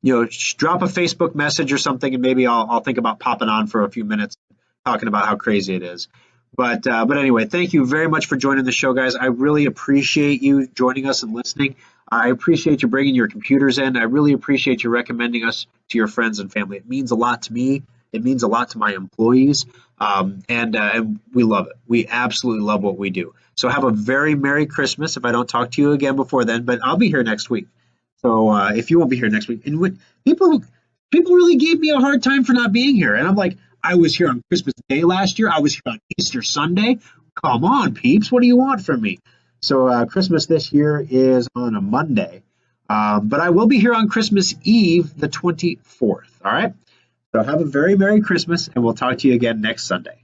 drop a Facebook message or something, and maybe I'll think about popping on for a few minutes talking about how crazy it is. But anyway, thank you very much for joining the show, guys. I really appreciate you joining us and listening. I appreciate you bringing your computers in. I really appreciate you recommending us to your friends and family. It means a lot to me. It means a lot to my employees, and we love it. We absolutely love what we do. So have a very Merry Christmas if I don't talk to you again before then, but I'll be here next week. So if you won't be here next week, and people really gave me a hard time for not being here, and I'm like, I was here on Christmas Day last year. I was here on Easter Sunday. Come on, peeps. What do you want from me? So Christmas this year is on a Monday. But I will be here on Christmas Eve, the 24th. All right? So have a very Merry Christmas, and we'll talk to you again next Sunday.